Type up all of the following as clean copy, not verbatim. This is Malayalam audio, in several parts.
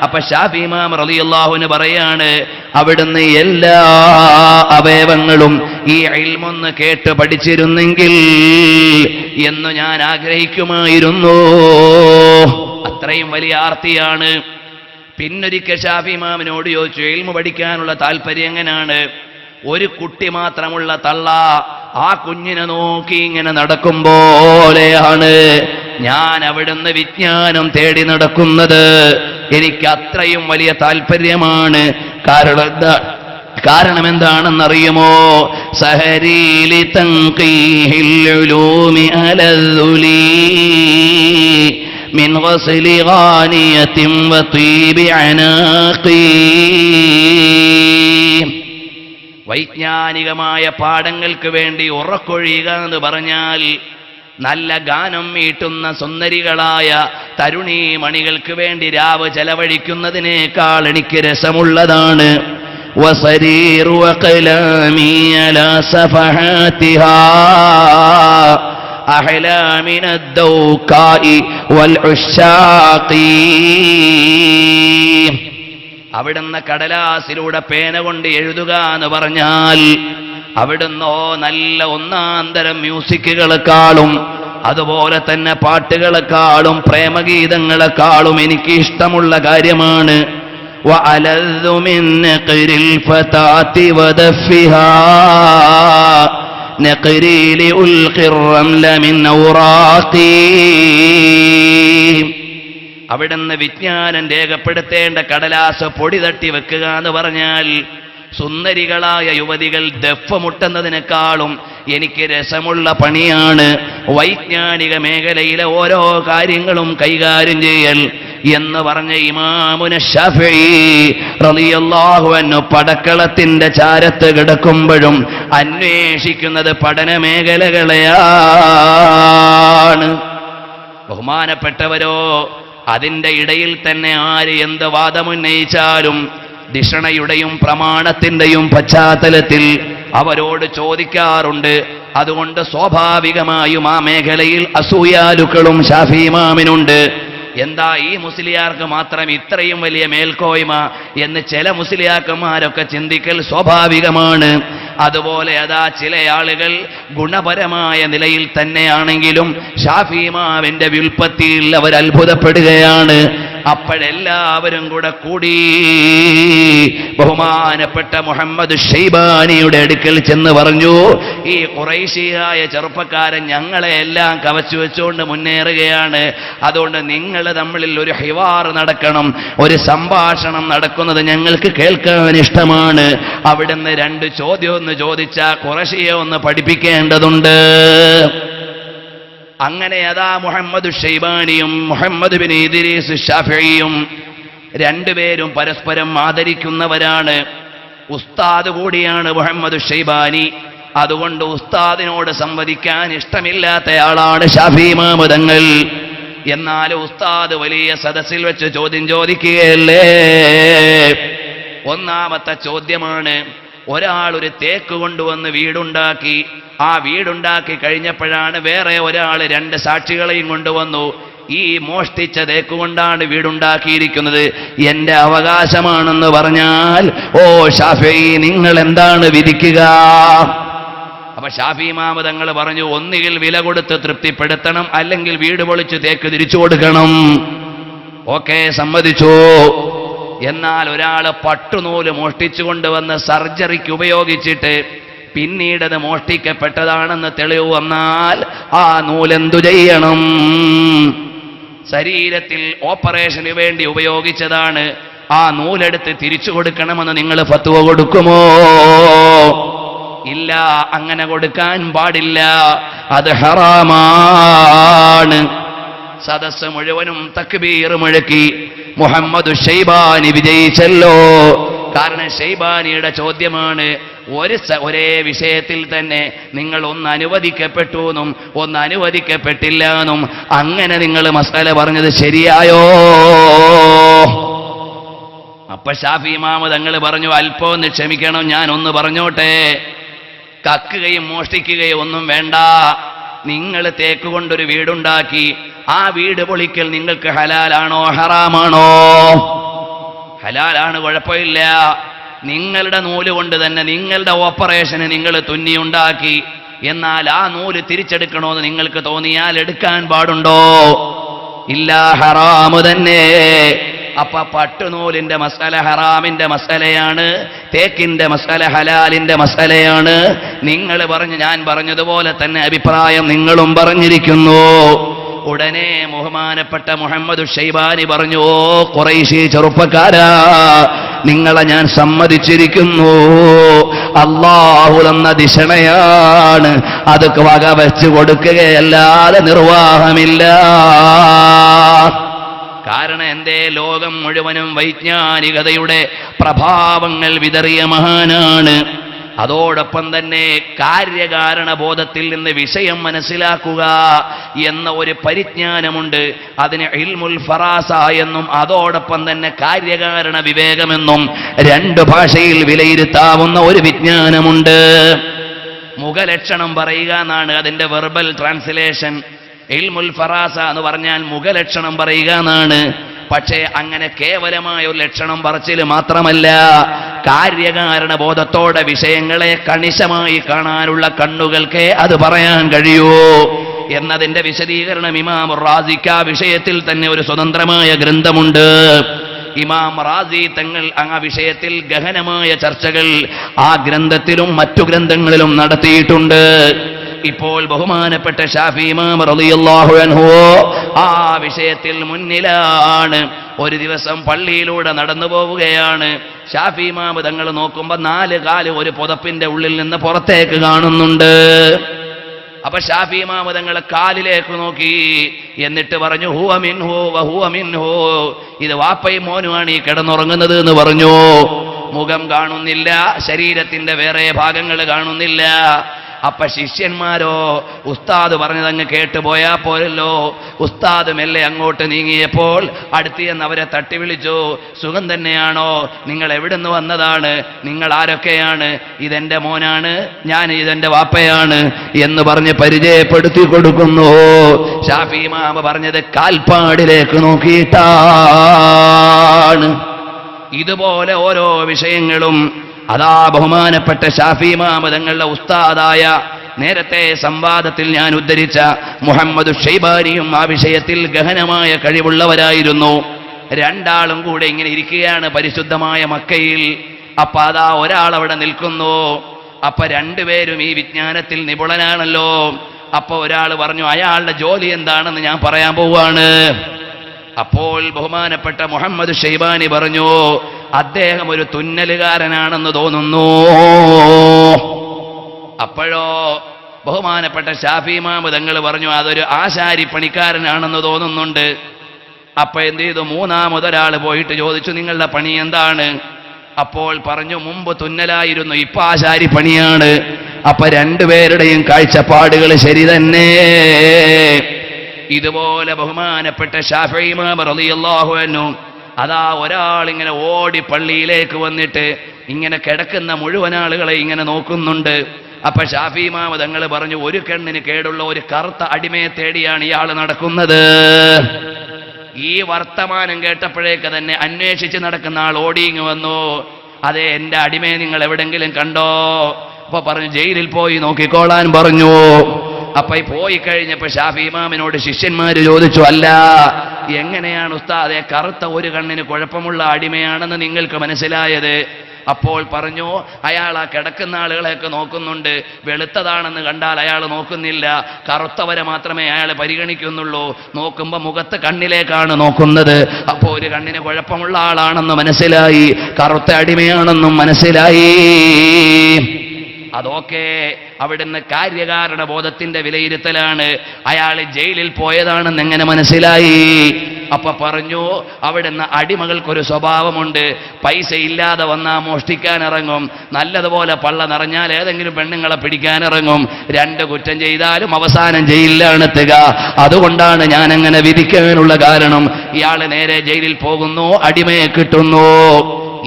അപ്പൊ ശാഫി ഇമാം റളിയല്ലാഹു അൻഹു പറയാണ്, അവിടുന്ന് എല്ലാ അവയവങ്ങളും ഈ ഇൽമൊന്ന് കേട്ട് പഠിച്ചിരുന്നെങ്കിൽ എന്ന് ഞാൻ ആഗ്രഹിക്കുമായിരുന്നു. അത്രയും വലിയ ആർത്തിയാണ്. പിന്നൊരിക്കൽ ശാഫി ഇമാമിനോട് ചോദിച്ചു, ഇൽമു പഠിക്കാനുള്ള താല്പര്യം എങ്ങനെയാണ്? ഒരു കുട്ടി മാത്രമുള്ള തള്ള ആ കുഞ്ഞിനെ നോക്കി ഇങ്ങനെ നടക്കും പോലെയാണ് ഞാൻ അവിടുന്ന് വിജ്ഞാനം തേടി നടക്കുന്നത്. എനിക്ക് അത്രയും വലിയ താല്പര്യമാണ്. കാരണം എന്താണെന്നറിയുമോ? സഹരീലി തൻഖീഹിൽ ഉലൂമി അലദ്ദുലി മിൻ ഗസ്ലി ഗാനിയത്തിൻ വതീബി അനാഖി. വൈജ്ഞാനികമായ പാഠങ്ങൾക്ക് വേണ്ടി ഉറക്കൊഴിയുക എന്ന് പറഞ്ഞാൽ നല്ല ഗാനം മീട്ടുന്ന സുന്ദരികളായ തരുണീമണികൾക്ക് വേണ്ടി രാവ് ചെലവഴിക്കുന്നതിനേക്കാൾ എനിക്ക് രസമുള്ളതാണ്. വസരീറു അഖ്ലാമി അലാ സഫഹാതിഹാ അഹ്ലാ മിനദ്ദൗകാഇ വൽ ഉശാഖി. അവിടുന്ന് കടലാസിലൂടെ പേന കൊണ്ട് എഴുതുക എന്ന് പറഞ്ഞാൽ അവിടുന്നോ നല്ല ഒന്നാന്തരം മ്യൂസിക്കുകളെക്കാളും അതുപോലെ തന്നെ പാട്ടുകളെക്കാളും പ്രേമഗീതങ്ങളെക്കാളും എനിക്ക് ഇഷ്ടമുള്ള കാര്യമാണ്. വഅലദ്ദു മിൻ നഖ്രിൽ ഫതാതി വദഫിഹാ നഖ്രി ലിഉൽഖിർ റംല മിൻ ഔറാഖി. അവിടുന്ന് വിജ്ഞാനം രേഖപ്പെടുത്തേണ്ട കടലാസ് പൊടി തട്ടി വെക്കുക എന്ന് പറഞ്ഞാൽ സുന്ദരികളായ യുവതികൾ ദഫ് മുട്ടുന്നതിനേക്കാളും എനിക്ക് രസമുള്ള പണിയാണ് വൈജ്ഞാനിക മേഖലയിലെ ഓരോ കാര്യങ്ങളും കൈകാര്യം ചെയ്യൽ എന്ന് പറഞ്ഞ ഇമാമുന ശഫഈ റളിയല്ലാഹു അൻഹു പടക്കളത്തിന്റെ ചാരത്ത് കിടക്കുമ്പോഴും അന്വേഷിക്കുന്നത് പഠന മേഖലകളെയാണ്. ബഹുമാനപ്പെട്ടവരോ, അതിൻ്റെ ഇടയിൽ തന്നെ ആര് എന്ത് വാദമുന്നയിച്ചാലും ധിഷണയുടെയും പ്രമാണത്തിൻ്റെയും പശ്ചാത്തലത്തിൽ അവരോട് ചോദിക്കാറുണ്ട്. അതുകൊണ്ട് സ്വാഭാവികമായും ആ മേഖലയിൽ അസൂയാലുക്കളും ശാഫി ഇമാമിനുണ്ട്. എന്താ ഈ മുസ്ലിയാർക്ക് മാത്രം ഇത്രയും വലിയ മേൽക്കോയ്മ എന്ന് ചില മുസ്ലിയാക്കന്മാരൊക്കെ ചിന്തിക്കൽ സ്വാഭാവികമാണ്. അതുപോലെ അതാ ചില ആളുകൾ ഗുണപരമായ നിലയിൽ തന്നെയാണെങ്കിലും ശാഫി ഇമാമിന്റെ വ്യുൽപ്പത്തിയിൽ അവർ അത്ഭുതപ്പെടുകയാണ്. അപ്പോഴെല്ലാവരും കൂടി ബഹുമാനപ്പെട്ട മുഹമ്മദ് ഷൈബാനിയുടെ അടുക്കൽ ചെന്ന് പറഞ്ഞു, ഈ ഖുറൈശിയായ ചെറുപ്പക്കാരൻ ഞങ്ങളെ എല്ലാം കവച്ചു വെച്ചുകൊണ്ട് മുന്നേറുകയാണ്. അതുകൊണ്ട് നിങ്ങൾ തമ്മിൽ ഒരു ഹിവാർ നടക്കണം, ഒരു സംഭാഷണം നടക്കുന്നത് ഞങ്ങൾക്ക് കേൾക്കാൻ ഇഷ്ടമാണ്. അവിടുന്ന് രണ്ട് ചോദ്യം ഒന്ന് ചോദിച്ചാൽ ഖുറൈശിയെ ഒന്ന് പഠിപ്പിക്കേണ്ടതുണ്ട്. അങ്ങനെ അതാ മുഹമ്മദ് ഷൈബാനിയും മുഹമ്മദ് ബിൻ ഇദ്രീസ് ശാഫിഈയും രണ്ടുപേരും പരസ്പരം ആദരിക്കുന്നവരാണ്. ഉസ്താദ് കൂടിയാണ് മുഹമ്മദ് ഷൈബാനി. അതുകൊണ്ട് ഉസ്താദിനോട് സംവദിക്കാൻ ഇഷ്ടമില്ലാത്തയാളാണ് ശാഫി ഇമാം തങ്ങൾ. എന്നാൽ ഉസ്താദ് വലിയ സദസ്സിൽ വെച്ച് ചോദ്യം ചോദിക്കുകയല്ലേ. ഒന്നാമത്തെ ചോദ്യമാണ്, ഒരാൾ ഒരു തേക്ക് കൊണ്ടുവന്ന് വീടുണ്ടാക്കി. ആ വീടുണ്ടാക്കി കഴിഞ്ഞപ്പോഴാണ് വേറെ ഒരാൾ രണ്ട് സാക്ഷികളെയും കൊണ്ടുവന്നു. ഈ മോഷ്ടിച്ച തേക്ക് കൊണ്ടാണ് വീടുണ്ടാക്കിയിരിക്കുന്നത്, എന്റെ അവകാശമാണെന്ന് പറഞ്ഞാൽ ഓ ശാഫിഈ, നിങ്ങൾ എന്താണ് വിധിക്കുക? അപ്പൊ ഷാഫി ഇമാം തങ്ങൾ പറഞ്ഞു, ഒന്നുകിൽ വില കൊടുത്ത് തൃപ്തിപ്പെടുത്തണം, അല്ലെങ്കിൽ വീട് പൊളിച്ച് തേക്ക് തിരിച്ചു കൊടുക്കണം. ഓക്കെ, സമ്മതിച്ചു. എന്നാൽ ഒരാൾ പട്ടുനൂല് മോഷ്ടിച്ചു കൊണ്ടുവന്ന് സർജറിക്ക് ഉപയോഗിച്ചിട്ട് പിന്നീടത് മോഷ്ടിക്കപ്പെട്ടതാണെന്ന് തെളിവ് വന്നാൽ ആ നൂലെന്തു ചെയ്യണം? ശരീരത്തിൽ ഓപ്പറേഷന് വേണ്ടി ഉപയോഗിച്ചതാണ്, ആ നൂലെടുത്ത് തിരിച്ചു കൊടുക്കണമെന്ന് നിങ്ങൾ ഫത്വ കൊടുക്കുമോ? ഇല്ല, അങ്ങനെ കൊടുക്കാൻ പാടില്ല, അത് ഹറാമാണ്. സദസ്സ് മുഴുവനും തക്ബീർ മുഴക്കി. മുഹമ്മദ് ഷൈബാനി വിജയിച്ചല്ലോ. കാരണം ഷൈബാനിയുടെ ചോദ്യമാണ്, ഒരേ വിഷയത്തിൽ തന്നെ നിങ്ങൾ ഒന്ന് അനുവദിക്കപ്പെട്ടു എന്നും ഒന്ന് അനുവദിക്കപ്പെട്ടില്ല എന്നും അങ്ങനെ നിങ്ങൾ മസല പറഞ്ഞത് ശരിയായോ? അപ്പൊ ഷാഫി ഇമാം തങ്ങൾ പറഞ്ഞു, അല്പം ഒന്ന് ക്ഷമിക്കണം, ഞാൻ ഒന്ന് പറഞ്ഞോട്ടെ. കക്കുകയും മോഷ്ടിക്കുകയും ഒന്നും വേണ്ട. നിങ്ങൾ തേക്ക് കൊണ്ടൊരു വീടുണ്ടാക്കി, ആ വീട് പൊളിക്കൽ നിങ്ങൾക്ക് ഹലാലാണോ ഹറാമാണോ? ഹലാലാണ്, കുഴപ്പമില്ല. നിങ്ങളുടെ നൂല് കൊണ്ട് തന്നെ നിങ്ങളുടെ ഓപ്പറേഷന് നിങ്ങൾ തുന്നിയുണ്ടാക്കി. എന്നാൽ ആ നൂല് തിരിച്ചെടുക്കണമെന്ന് നിങ്ങൾക്ക് തോന്നിയാൽ എടുക്കാൻ പാടുണ്ടോ? ഇല്ല, ഹറാമു തന്നെ. അപ്പൊ പട്ടുനൂലിന്റെ മസല ഹറാമിന്റെ മസലയാണ്, തേക്കിന്റെ മസല ഹലാലിന്റെ മസലയാണ്. നിങ്ങൾ പറഞ്ഞു, ഞാൻ പറഞ്ഞതുപോലെ തന്നെ അഭിപ്രായം നിങ്ങളും പറഞ്ഞിരിക്കുന്നു. ഉടനെ ബഹുമാനപ്പെട്ട മുഹമ്മദ് ഷൈബാനി പറഞ്ഞു, ഓ ഖുറൈശി ചെറുപ്പക്കാരാ, നിങ്ങളെ ഞാൻ സമ്മതിച്ചിരിക്കുന്നു. അല്ലാഹു തന്ന ദിശണയാണ്, അത് വക വെച്ച് കൊടുക്കുകയല്ലാതെ നിർവാഹമില്ല. കാരണം എന്തേ? ലോകം മുഴുവനും വൈജ്ഞാനികതയുടെ പ്രഭാവങ്ങൾ വിതറിയ മഹാനാണ്. അതോടൊപ്പം തന്നെ കാര്യകാരണ ബോധത്തിൽ നിന്ന് വിഷയം മനസ്സിലാക്കുക എന്ന ഒരു പരിജ്ഞാനമുണ്ട്. അതിന് ഇൽമുൽ ഫറാസ എന്നും അതോടൊപ്പം തന്നെ കാര്യകാരണ വിവേകമെന്നും രണ്ട് ഭാഷയിൽ വിലയിരുത്താവുന്ന ഒരു വിജ്ഞാനമുണ്ട്. മുഖലക്ഷണം പറയുക എന്നാണ് അതിന്റെ വെർബൽ ട്രാൻസ്ലേഷൻ. ഇൽമുൽ ഫറാസ എന്ന് പറഞ്ഞാൽ മുഖലക്ഷണം പറയുക എന്നാണ്. പക്ഷേ അങ്ങനെ കേവലമായ ഒരു ലക്ഷണം പറച്ചിൽ മാത്രമല്ല, കാര്യകാരണ ബോധത്തോടെ വിഷയങ്ങളെ കണിശമായി കാണാനുള്ള കണ്ണുകൾക്ക് അത് പറയാൻ കഴിയൂ എന്നതിന്റെ വിശദീകരണം ഇമാം റാസിക്ക് ആ വിഷയത്തിൽ തന്നെ ഒരു സ്വതന്ത്രമായ ഗ്രന്ഥമുണ്ട്. ഇമാം റാസി തങ്ങൾ ആ വിഷയത്തിൽ ഗഹനമായ ചർച്ചകൾ ആ ഗ്രന്ഥത്തിലും മറ്റു ഗ്രന്ഥങ്ങളിലും നടത്തിയിട്ടുണ്ട്. ഇപ്പോൾ ബഹുമാനപ്പെട്ട ഷാഫി ഇമാം റളിയല്ലാഹു അൻഹു ആ വിഷയത്തിൽ മുന്നിലാണ്. ഒരു ദിവസം പള്ളിയിലൂടെ നടന്നു പോവുകയാണ്. ഷാഫി ഇമാം തങ്ങൾ നോക്കുമ്പോൾ 4 കാല് ഒരു പുതപ്പിന്റെ ഉള്ളിൽ നിന്ന് പുറത്തേക്ക് കാണുന്നുണ്ട്. അപ്പൊ ഷാഫി ഇമാം തങ്ങൾ കാലിലേക്ക് നോക്കി, എന്നിട്ട് പറഞ്ഞു, ഹുവ മിൻഹു വഹുവ മിൻഹു, ഇത് വാപ്പയും മോനുമാണ് ഈ കിടന്നുറങ്ങുന്നത് എന്ന് പറഞ്ഞു. മുഖം കാണുന്നില്ല, ശരീരത്തിന്റെ വേറെ ഭാഗങ്ങൾ കാണുന്നില്ല. അപ്പൊ ശിഷ്യന്മാരോ ഉസ്താദ് പറഞ്ഞതങ്ങ് കേട്ടുപോയാ പോരല്ലോ. ഉസ്താദ് മെല്ലെ അങ്ങോട്ട് നീങ്ങിയപ്പോൾ അടുത്ത് എന്ന് അവരെ തട്ടി വിളിച്ചു, സുഖം തന്നെയാണോ? നിങ്ങൾ എവിടുന്ന് വന്നതാണ്? നിങ്ങൾ ആരൊക്കെയാണ്? ഇതെന്റെ മോനാണ്, ഞാൻ ഇതെന്റെ വാപ്പയാണ് എന്ന് പറഞ്ഞ് പരിചയപ്പെടുത്തി കൊടുക്കുന്നു. ഷാഫി ഇമാം പറഞ്ഞത് കാൽപ്പാടിലേക്ക് നോക്കിയിട്ടാണ്. ഇതുപോലെ ഓരോ വിഷയങ്ങളും അതാ ബഹുമാനപ്പെട്ട ഷാഫി ഇമാം തങ്ങളുടെ ഉസ്താദായ നേരത്തെ സംവാദത്തിൽ ഞാൻ ഉദ്ധരിച്ച മുഹമ്മദ് ഷൈബാനിയും ആ വിഷയത്തിൽ ഗഹനമായ കഴിവുള്ളവരായിരുന്നു. രണ്ടാളും കൂടെ ഇങ്ങനെ ഇരിക്കുകയാണ് പരിശുദ്ധമായ മക്കയിൽ. അപ്പൊ അതാ ഒരാൾ അവിടെ നിൽക്കുന്നു. അപ്പൊ രണ്ടുപേരും ഈ വിജ്ഞാനത്തിൽ നിപുണനാണല്ലോ. അപ്പൊ ഒരാൾ പറഞ്ഞു, അയാളുടെ ജോലി എന്താണെന്ന് ഞാൻ പറയാൻ പോവാണ്. അപ്പോൾ ബഹുമാനപ്പെട്ട മുഹമ്മദ് ഷൈബാനി പറഞ്ഞു, അദ്ദേഹം ഒരു തുന്നലുകാരനാണെന്ന് തോന്നുന്നു. അപ്പോഴോ ബഹുമാനപ്പെട്ട ഷാഫി ഇമാം തങ്ങൾ പറഞ്ഞു, അതൊരു ആശാരി പണിക്കാരനാണെന്ന് തോന്നുന്നുണ്ട്. അപ്പൊ എന്ത് ചെയ്തു? മൂന്നാമതൊരാൾ പോയിട്ട് ചോദിച്ചു, നിങ്ങളുടെ പണി എന്താണ്? അപ്പോൾ പറഞ്ഞു, മുമ്പ് തുന്നലായിരുന്നു, ഇപ്പൊ ആശാരി പണിയാണ്. അപ്പൊ രണ്ടുപേരുടെയും കാഴ്ചപ്പാടുകൾ ശരി തന്നെ. ഇതുപോലെ ബഹുമാനപ്പെട്ട ഷാഫി ഇമാം റളിയല്ലാഹു അൻഹു അതാ ഒരാൾ ഇങ്ങനെ ഓടി പള്ളിയിലേക്ക് വന്നിട്ട് ഇങ്ങനെ കിടക്കുന്ന മുഴുവൻ ആളുകളെ ഇങ്ങനെ നോക്കുന്നുണ്ട്. അപ്പൊ ഷാഫി ഇമാം തങ്ങൾ പറഞ്ഞു, ഒരു കണ്ണിന് കേടുള്ള ഒരു കറുത്ത അടിമയെ തേടിയാണ് ഇയാൾ നടക്കുന്നത്. ഈ വർത്തമാനം കേട്ടപ്പോഴേക്ക് തന്നെ അന്വേഷിച്ച് നടക്കുന്ന ആൾ ഓടിയിങ് വന്നു. അതെ, എന്റെ അടിമയെ നിങ്ങൾ എവിടെങ്കിലും കണ്ടോ? അപ്പൊ പറഞ്ഞു, ജയിലിൽ പോയി നോക്കിക്കോളാൻ പറഞ്ഞു. അപ്പൊ പോയി കഴിഞ്ഞപ്പോ ഷാഫി ഇമാമിനോട് ശിഷ്യന്മാര് ചോദിച്ചു, അല്ല, എങ്ങനെയാണ് ഉസ്താദെ കറുത്ത ഒരു കണ്ണിന് കുഴപ്പമുള്ള അടിമയാണെന്ന് നിങ്ങൾക്ക് മനസ്സിലായത്? അപ്പോൾ പറഞ്ഞു, അയാൾ ആ കിടക്കുന്ന ആളുകളെയൊക്കെ നോക്കുന്നുണ്ട്. വെളുത്തതാണെന്ന് കണ്ടാൽ അയാൾ നോക്കുന്നില്ല, കറുത്തവരെ മാത്രമേ അയാൾ പരിഗണിക്കുന്നുള്ളൂ. നോക്കുമ്പോ മുഖത്ത് കണ്ണിലേക്കാണ് നോക്കുന്നത്. അപ്പോൾ ഒരു കണ്ണിന് കുഴപ്പമുള്ള ആളാണെന്ന് മനസ്സിലായി, കറുത്ത അടിമയാണെന്നും മനസ്സിലായി. അതൊക്കെ അവിടുന്ന് കാര്യകാരണ ബോധത്തിന്റെ വിലയിരുത്തലാണ്. അയാൾ ജയിലിൽ പോയതാണെന്ന് എങ്ങനെ മനസ്സിലായി? അപ്പൊ പറഞ്ഞു, അവിടുന്ന് അടിമകൾക്കൊരു സ്വഭാവമുണ്ട്, പൈസ ഇല്ലാതെ വന്നാൽ മോഷ്ടിക്കാനിറങ്ങും, നല്ലതുപോലെ പള്ള നിറഞ്ഞാൽ ഏതെങ്കിലും പെണ്ണുങ്ങളെ പിടിക്കാനിറങ്ങും. 2 കുറ്റം ചെയ്താലും അവസാനം ജയിലിലാണെത്തുക. അതുകൊണ്ടാണ് ഞാൻ അങ്ങനെ വിധിക്കാനുള്ള കാരണം. ഇയാൾ നേരെ ജയിലിൽ പോകുന്നു, അടിമയെ കിട്ടുന്നു.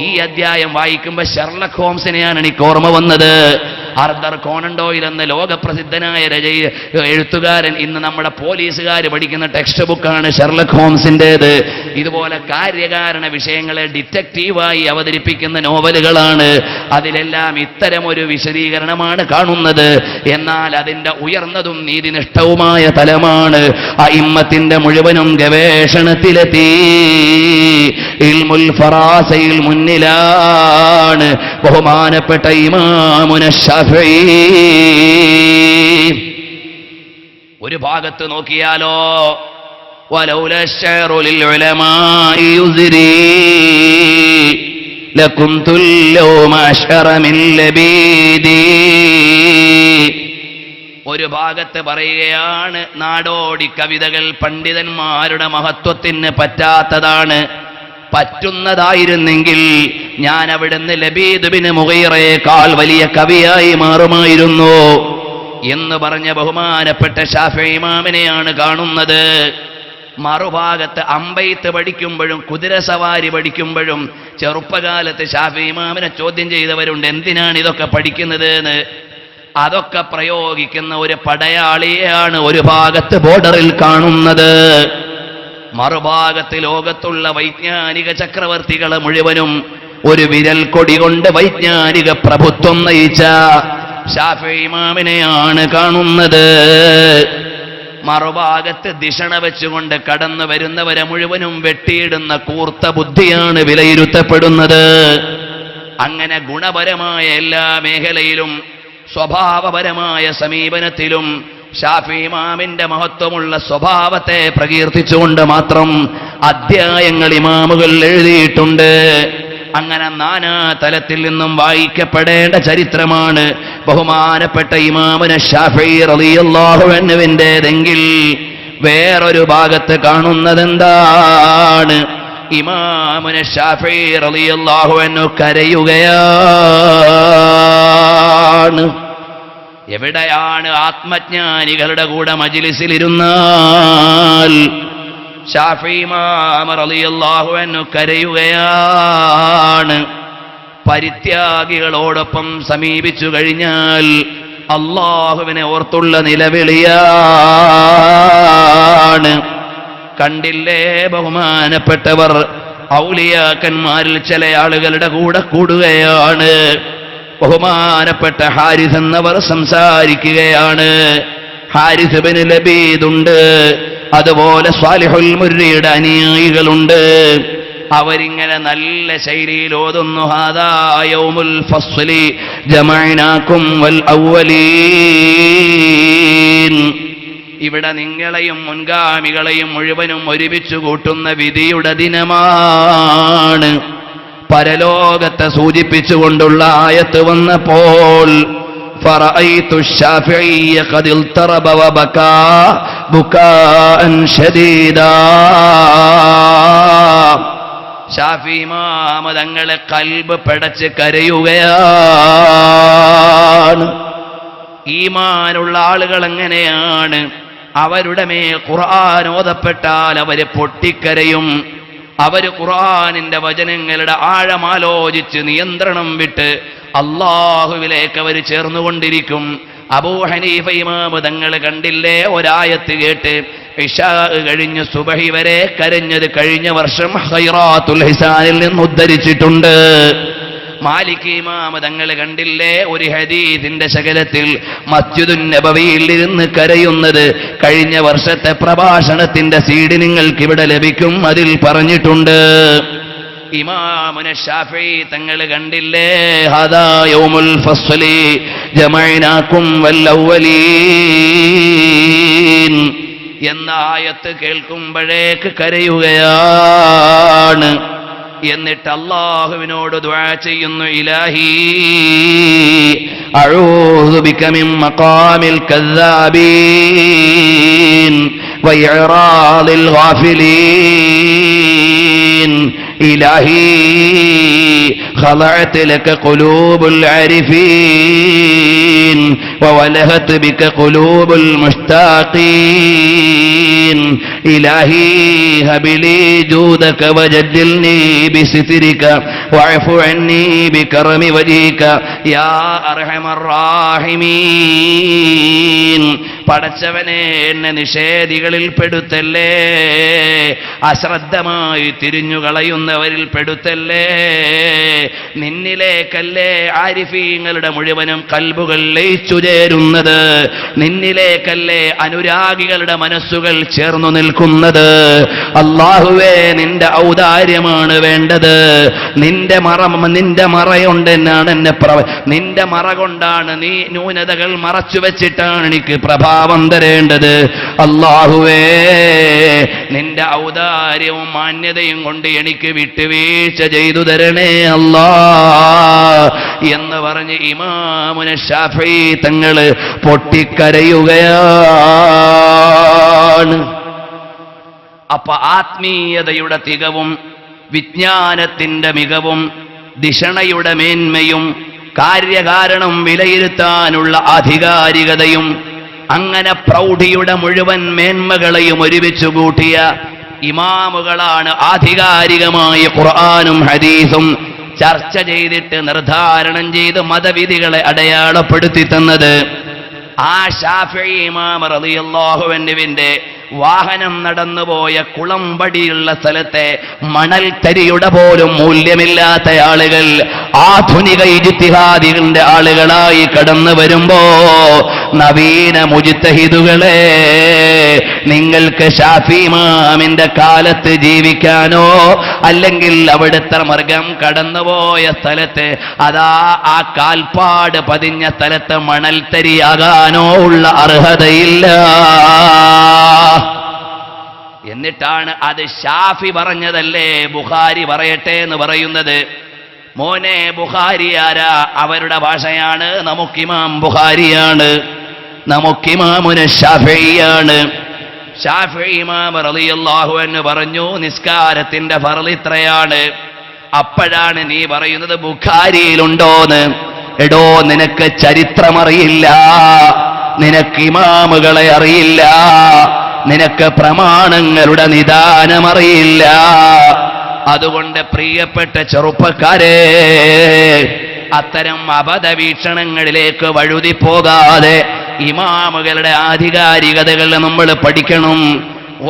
ഈ അധ്യായം വായിക്കുമ്പോൾ ഷെർലക് ഹോംസിനെയാണ് എനിക്ക് ഓർമ്മ വന്നത്. ആർതർ കോണൻ ഡോയിൽ എന്ന ലോകപ്രസിദ്ധനായ എഴുത്തുകാരൻ. ഇന്ന് നമ്മുടെ പോലീസുകാർ പഠിക്കുന്ന ടെക്സ്റ്റ് ബുക്കാണ് ഷെർലക് ഹോംസിൻ്റെത്. ഇതുപോലെ കാര്യകാരണ വിഷയങ്ങളെ ഡിറ്റക്റ്റീവായി അവതരിപ്പിക്കുന്ന നോവലുകളാണ്. അതിലെല്ലാം ഇത്തരമൊരു വിശദീകരണമാണ് കാണുന്നത്. എന്നാൽ അതിൻ്റെ ഉയർന്നതും നീതിനിഷ്ഠവുമായ തലമാണ്. അഇമ്മത്തിന്റെ മുഴുവനും ഗവേഷണത്തിലെത്തി. ഇൽമുൽ ഫറാസയിൽ മുന്നിലാണ് ബഹുമാനപ്പെട്ട ഇമാമുന ശാഫിഈ. ഒരു ഭാഗത്ത് നോക്കിയാലോ, വലൗലാ അശ്ശഅറു ലിൽ ഉലമാഇ യുസ്രി ലകുൻതുൽ യൗമ അശ്അറ മിൻ ലബീദി. ഒരു ഭാഗത്ത് പറയുകയാണ്, നാടോടി കവിതകൾ പണ്ഡിതന്മാരുടെ മഹത്വത്തിന് പറ്റാത്തതാണ്. പറ്റുന്നതായിരുന്നെങ്കിൽ ഞാൻ അവിടുന്ന് ലബീദ് ബിൻ മുഗീറയേക്കാൾ വലിയ കവിയായി മാറുമായിരുന്നു എന്ന് പറഞ്ഞ ബഹുമാനപ്പെട്ട ശാഫിഈ ഇമാമിനെയാണ് കാണുന്നത്. മറുഭാഗത്ത് അമ്പെയ്ത്ത് പഠിക്കുമ്പോഴും കുതിരസവാരി പഠിക്കുമ്പോഴും ചെറുപ്പകാലത്ത് ശാഫിഈ ഇമാമിനെ ചോദ്യം ചെയ്തവരുണ്ട്, എന്തിനാണ് ഇതൊക്കെ പഠിക്കുന്നത് എന്ന്. അതൊക്കെ പ്രയോഗിക്കുന്ന ഒരു പടയാളിയെയാണ് ഒരു ഭാഗത്ത് ബോർഡറിൽ കാണുന്നത്. മറുഭാഗത്ത് ലോകത്തുള്ള വൈജ്ഞാനിക ചക്രവർത്തികളെ മുഴുവനും ഒരു വിരൽ കൊടി കൊണ്ട് വൈജ്ഞാനിക പ്രഭുത്വം നയിച്ച ശാഫിഈ ഇമാമിനെയാണ് കാണുന്നത്. മറുഭാഗത്ത് ദിഷണ വെച്ചുകൊണ്ട് കടന്നു വരുന്നവരെ മുഴുവനും വെട്ടിയിടുന്ന കൂർത്ത ബുദ്ധിയാണ് വിലയിരുത്തപ്പെടുന്നത്. അങ്ങനെ ഗുണപരമായ എല്ലാ മേഖലയിലും സ്വഭാവപരമായ സമീപനത്തിലും ശാഫിഈ ഇമാമിന്റെ മഹത്വമുള്ള സ്വഭാവത്തെ പ്രകീർത്തിച്ചുകൊണ്ട് മാത്രം അധ്യായങ്ങൾ ഇമാമുകൾ എഴുതിയിട്ടുണ്ട്. അങ്ങനെ നാനാ തലത്തിൽ നിന്നും വായിക്കപ്പെടേണ്ട ചരിത്രമാണ് ബഹുമാനപ്പെട്ട ഇമാമുന ശാഫിഈ റളിയല്ലാഹു അൻഹുവിൻ്റെതെങ്കിൽ വേറൊരു ഭാഗത്ത് കാണുന്നതെന്താണ്? ഇമാമുന ശാഫിഈ റളിയല്ലാഹു അൻഹു കരയുകയാണ്. എവിടെയാണ് ആത്മജ്ഞാനികളുടെ കൂടെ മജ്ലിസിലിരുന്നാൽ ശാഫിഈ ഇമാം റളിയല്ലാഹു അൻഹു കരയുകയാണ്. പരിത്യാഗികളോടൊപ്പം സമീപിച്ചു കഴിഞ്ഞാൽ അല്ലാഹുവിനെ ഓർത്തുള്ള നിലവിളിയാണ്. കണ്ടില്ലേ ബഹുമാനപ്പെട്ടവർ, ഔലിയാക്കന്മാരിൽ ചില ആളുകളുടെ കൂടെ കൂടുകയാണ്. ബഹുമാനപ്പെട്ട ഹാരിസ് എന്നവർ സംസാരിക്കുകയാണ്. ഹാരിസ് ഇബ്നു ലബീദ് ഉണ്ട്, അതുപോലെ സ്വാലിഹുൽ മുർരിയുടെ അനുയായികളുണ്ട്. അവരിങ്ങനെ നല്ല ശൈലിയിൽ ഓതുന്നു, ഹാദാ യൗമുൽ ഫസ്ലി ജമഅനാകും വൽ അവ്വലീൻ. ഇവിടെ നിങ്ങളെയും മുൻഗാമികളെയും മുഴുവനും ഒരുമിച്ച് കൂട്ടുന്ന വിധിയുടെ ദിനമാണ്. പരലോകത്തെ സൂചിപ്പിച്ചുകൊണ്ടുള്ള ആയത്ത് വന്നപ്പോൾ ഫറഅയ്തു ശാഫിഈയ ഖദ് ഇൽതറബ വബകാ ബുകാഅൻ ശദീദാ. ശാഫിഈ ഇമാം തങ്ങളെ ഖൽബ് പിടച്ച് കരയുകയാണ്. ഈമാനുള്ള ആളുകൾ എങ്ങനെയാണ്? അവരുടെ മേൽ ഖുർആൻ ഓതപ്പെട്ടാൽ അവര് പൊട്ടിക്കരയും. അവര് ഖുർആനിന്റെ വചനങ്ങളുടെ ആഴമാലോചിച്ച് നിയന്ത്രണം വിട്ട് അല്ലാഹുവിലേക്ക് അവർ ചേർന്നുകൊണ്ടിരിക്കും. അബൂ ഹനീഫ ഇമാം തങ്ങൾ കണ്ടില്ലേ, ഒരായത്ത് കേട്ട് ഇശാ കഴിഞ്ഞ് സുബഹി വരെ കരഞ്ഞത് കഴിഞ്ഞ വർഷം ഖൈറാത്തുൽ ഹിസാനിൽ നിന്ന് ഉദ്ധരിച്ചിട്ടുണ്ട്. മാലിക് ഇമാം തങ്ങൾ കണ്ടില്ലേ, ഒരു ഹദീസിന്റെ ശകലത്തിൽ മസ്ജിദുൻ നബവിയിൽ ഇരുന്ന് കരയുന്നത് കഴിഞ്ഞ വർഷത്തെ പ്രഭാഷണത്തിന്റെ സീഡി നിങ്ങൾക്ക് ഇവിടെ ലഭിക്കും, അതിൽ പറഞ്ഞിട്ടുണ്ട്. ഇമാമുന ശാഫിഈ തങ്ങൾ കണ്ടില്ലേ, ഹാദാ യൗമുൽ ഫസ്ലി ജമഅനാകും വൽ അവ്വലീൻ എന്ന ആയത്ത് കേൾക്കുമ്പോഴേക്ക് കരയുകയാണ്. എന്നിട്ട് അല്ലാഹുവിനോട് ദുആ ചെയ്യുന്നു, ഇലാഹി അഊദു ബിക മിൻ മഖാമിൽ കദ്ദാബീൻ വഇറാദിൽ ഗാഫിലീൻ. ഇലാഹി ഖളഅത് ലക ഖുലൂബുൽ ആരിഫീൻ വവലഹത് ബിക ഖുലൂബുൽ മുഷ്താഖീൻ ഇലാഹി ഹബിലി ജൂദക വജദ്ദിൽനി ബിസിത്രിക വഅഫു അന്നി ബികറമി വജ്ഹിക യാ അർഹമർ റാഹിമീൻ. പടച്ചവനെ, എന്നെ നിഷേധികളിൽ പെടുത്തല്ലേ, അശ്രദ്ധമായി തിരിഞ്ഞുകളയുന്നവരിൽ പെടുത്തല്ലേ. നിന്നിലേക്കല്ലേ ആരിഫീങ്ങളുടെ മുഴുവനും കൽബുകൾ ലയിച്ചു ചേരുന്നത്, നിന്നിലേക്കല്ലേ അനുരാഗികളുടെ മനസ്സുകൾ ചേർന്നു നിൽക്കുന്നത്. അല്ലാഹുവേ, നിന്റെ ഔദാര്യമാണ് വേണ്ടത്. നിന്റെ മറയുണ്ടെന്നാണ് എന്നെ നിന്റെ മറ കൊണ്ടാണ്, നീ ന്യൂനതകൾ മറച്ചു വെച്ചിട്ടാണ് എനിക്ക് പ്രഭാവം തരേണ്ടത്. അല്ലാഹുവേ, നിന്റെ ഔദാര്യവും മാന്യതയും കൊണ്ട് എനിക്ക് വിട്ടുവീഴ്ച ചെയ്തു തരണേ അല്ലാ എന്ന് പറഞ്ഞ് ഇമാമുന ശാഫിഈ തങ്ങള് പൊട്ടിക്കരയുകയാണ്. അപ്പൊ ആത്മീയതയുടെ തികവും വിജ്ഞാനത്തിന്റെ മികവും ദിഷണയുടെ മേന്മയും കാര്യകാരണം വിലയിരുത്താനുള്ള ആധികാരികതയും അങ്ങനെ പ്രൗഢിയുടെ മുഴുവൻ മേന്മകളെയും ഒരുമിച്ചു കൂട്ടിയ ഇമാമുകളാണ് ആധികാരികമായ ഖുർആനും ഹദീസും ചർച്ച ചെയ്തിട്ട് നിർദ്ധാരണം ചെയ്ത് മതവിധികളെ അടയാളപ്പെടുത്തി തന്നത്. ആ ശാഫിഈ ഇമാം റളിയല്ലാഹു അൻഹുവിന്റെ വാഹനം നടന്നുപോയ കുളമ്പടിയുള്ള സ്ഥലത്തെ മണൽത്തരിയുടെ പോലും മൂല്യമില്ലാത്ത ആളുകൾ ആധുനിക ഇജ്തിഹാദികളുടെ ആളുകളായി കടന്നു വരുമ്പോ, നവീന മുജ്തഹിദുകളെ, നിങ്ങൾക്ക് ശാഫി ഇമാമിന്റെ കാലത്ത് ജീവിക്കാനോ അല്ലെങ്കിൽ അവിടുത്തെ മർഗം കടന്നുപോയ സ്ഥലത്ത് അതാ ആ കാൽപ്പാട് പതിഞ്ഞ സ്ഥലത്ത് മണൽത്തരിയാകാനോ ഉള്ള അർഹതയില്ല. എന്നിട്ടാണ് അത് ഷാഫി പറഞ്ഞതല്ലേ ബുഖാരി പറയട്ടെ എന്ന് പറയുന്നത്. മോനെ, ബുഖാരി ആരാ? അവരുടെ ഭാഷയാണ്. നമുക്കിമാം ബുഖാരിയാണ്, നമുക്കിമാമുന ഷാഫിഈയാണ്. ഷാഫിഈ ഇമാം റളിയല്ലാഹു അൻഹു പറഞ്ഞു, നിസ്കാരത്തിന്റെ ഫർള് ഇത്രയാണ്. അപ്പോഴാണ് നീ പറയുന്നത് ബുഖാരിയിലുണ്ടോന്ന്. എടോ, നിനക്ക് ചരിത്രമറിയില്ല, നിനക്ക് ഇമാമുകളെ അറിയില്ല, നിനക്ക് പ്രമാണങ്ങളുടെ നിദാനമറിയില്ല. അതുകൊണ്ട് പ്രിയപ്പെട്ട ചെറുപ്പക്കാരെ, അത്തരം അബദ്ധവീക്ഷണങ്ങളിലേക്ക് വഴുതി പോകാതെ ഇമാമുകളുടെ ആധികാരികതകൾ നമ്മൾ പഠിക്കണം.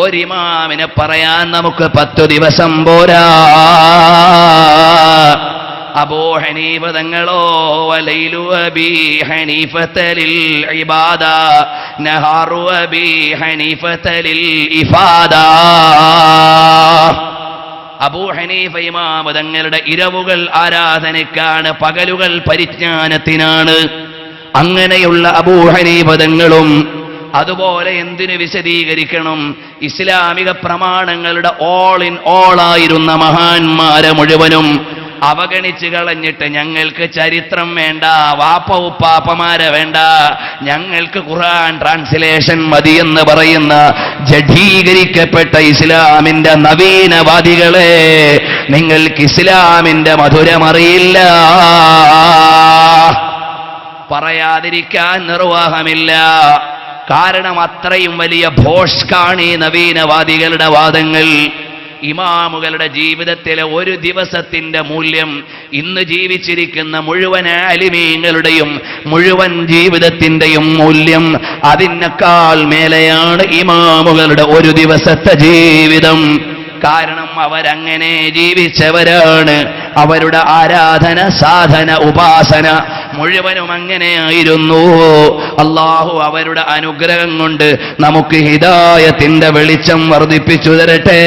ഒരിമാമിനെ പറയാൻ നമുക്ക് 10 ദിവസം പോരാ. അബൂ ഹനീഫ തങ്ങളോ, വലൈലു അബീ ഹനീഫത ലിൽ ഇബാദ നഹാറു അബീ ഹനീഫത ലിൽ ഇഫാദ. അബൂ ഹനീഫ ഇമാം തങ്ങളുടെ ഇരവുകൾ ആരാധനയ്ക്കാണ്, പകലുകൾ പരിജ്ഞാനത്തിനാണ്. അങ്ങനെയുള്ള അബൂ ഹനീഫ തങ്ങളും അതുപോലെ എന്തിനു വിശദീകരിക്കണം, ഇസ്ലാമിക പ്രമാണങ്ങളുടെ ഓൾ ഇൻ ഓൾ ആയിരുന്ന മഹാന്മാരെ മുഴുവനും അവഗണിച്ച് കളഞ്ഞിട്ട് ഞങ്ങൾക്ക് ചരിത്രം വേണ്ട, വാപ്പ ഉപ്പാപ്പമാരെ വേണ്ട, ഞങ്ങൾക്ക് ഖുർആൻ ട്രാൻസ്ലേഷൻ മതിയെന്ന് പറയുന്ന ജഡീകരിക്കപ്പെട്ട ഇസ്ലാമിന്റെ നവീനവാദികളെ, നിങ്ങൾക്ക് ഇസ്ലാമിന്റെ മധുരമറിയില്ല. പറയാതിരിക്കാൻ നിർവാഹമില്ല. കാരണം അത്രയും വലിയ ഭോഷ്കാണ് ഈ നവീനവാദികളുടെ വാദങ്ങൾ. ഇമാമുകളുടെ ജീവിതത്തിലെ ഒരു ദിവസത്തിന്റെ മൂല്യം ഇന്ന് ജീവിച്ചിരിക്കുന്ന മുഴുവൻ ആലിമീങ്ങളുടെയും മുഴുവൻ ജീവിതത്തിന്റെയും മൂല്യം അതിനേക്കാൾ മേലെയാണ് ഇമാമുകളുടെ ഒരു ദിവസത്തെ ജീവിതം. കാരണം അവരങ്ങനെ ജീവിച്ചവരാണ്. അവരുടെ ആരാധന, സാധന, ഉപാസന മുഴുവനും അങ്ങനെയായിരുന്നു. അല്ലാഹു അവരുടെ അനുഗ്രഹം കൊണ്ട് നമുക്ക് ഹിദായത്തിന്റെ വെളിച്ചം വർദ്ധിപ്പിച്ചു തരട്ടെ.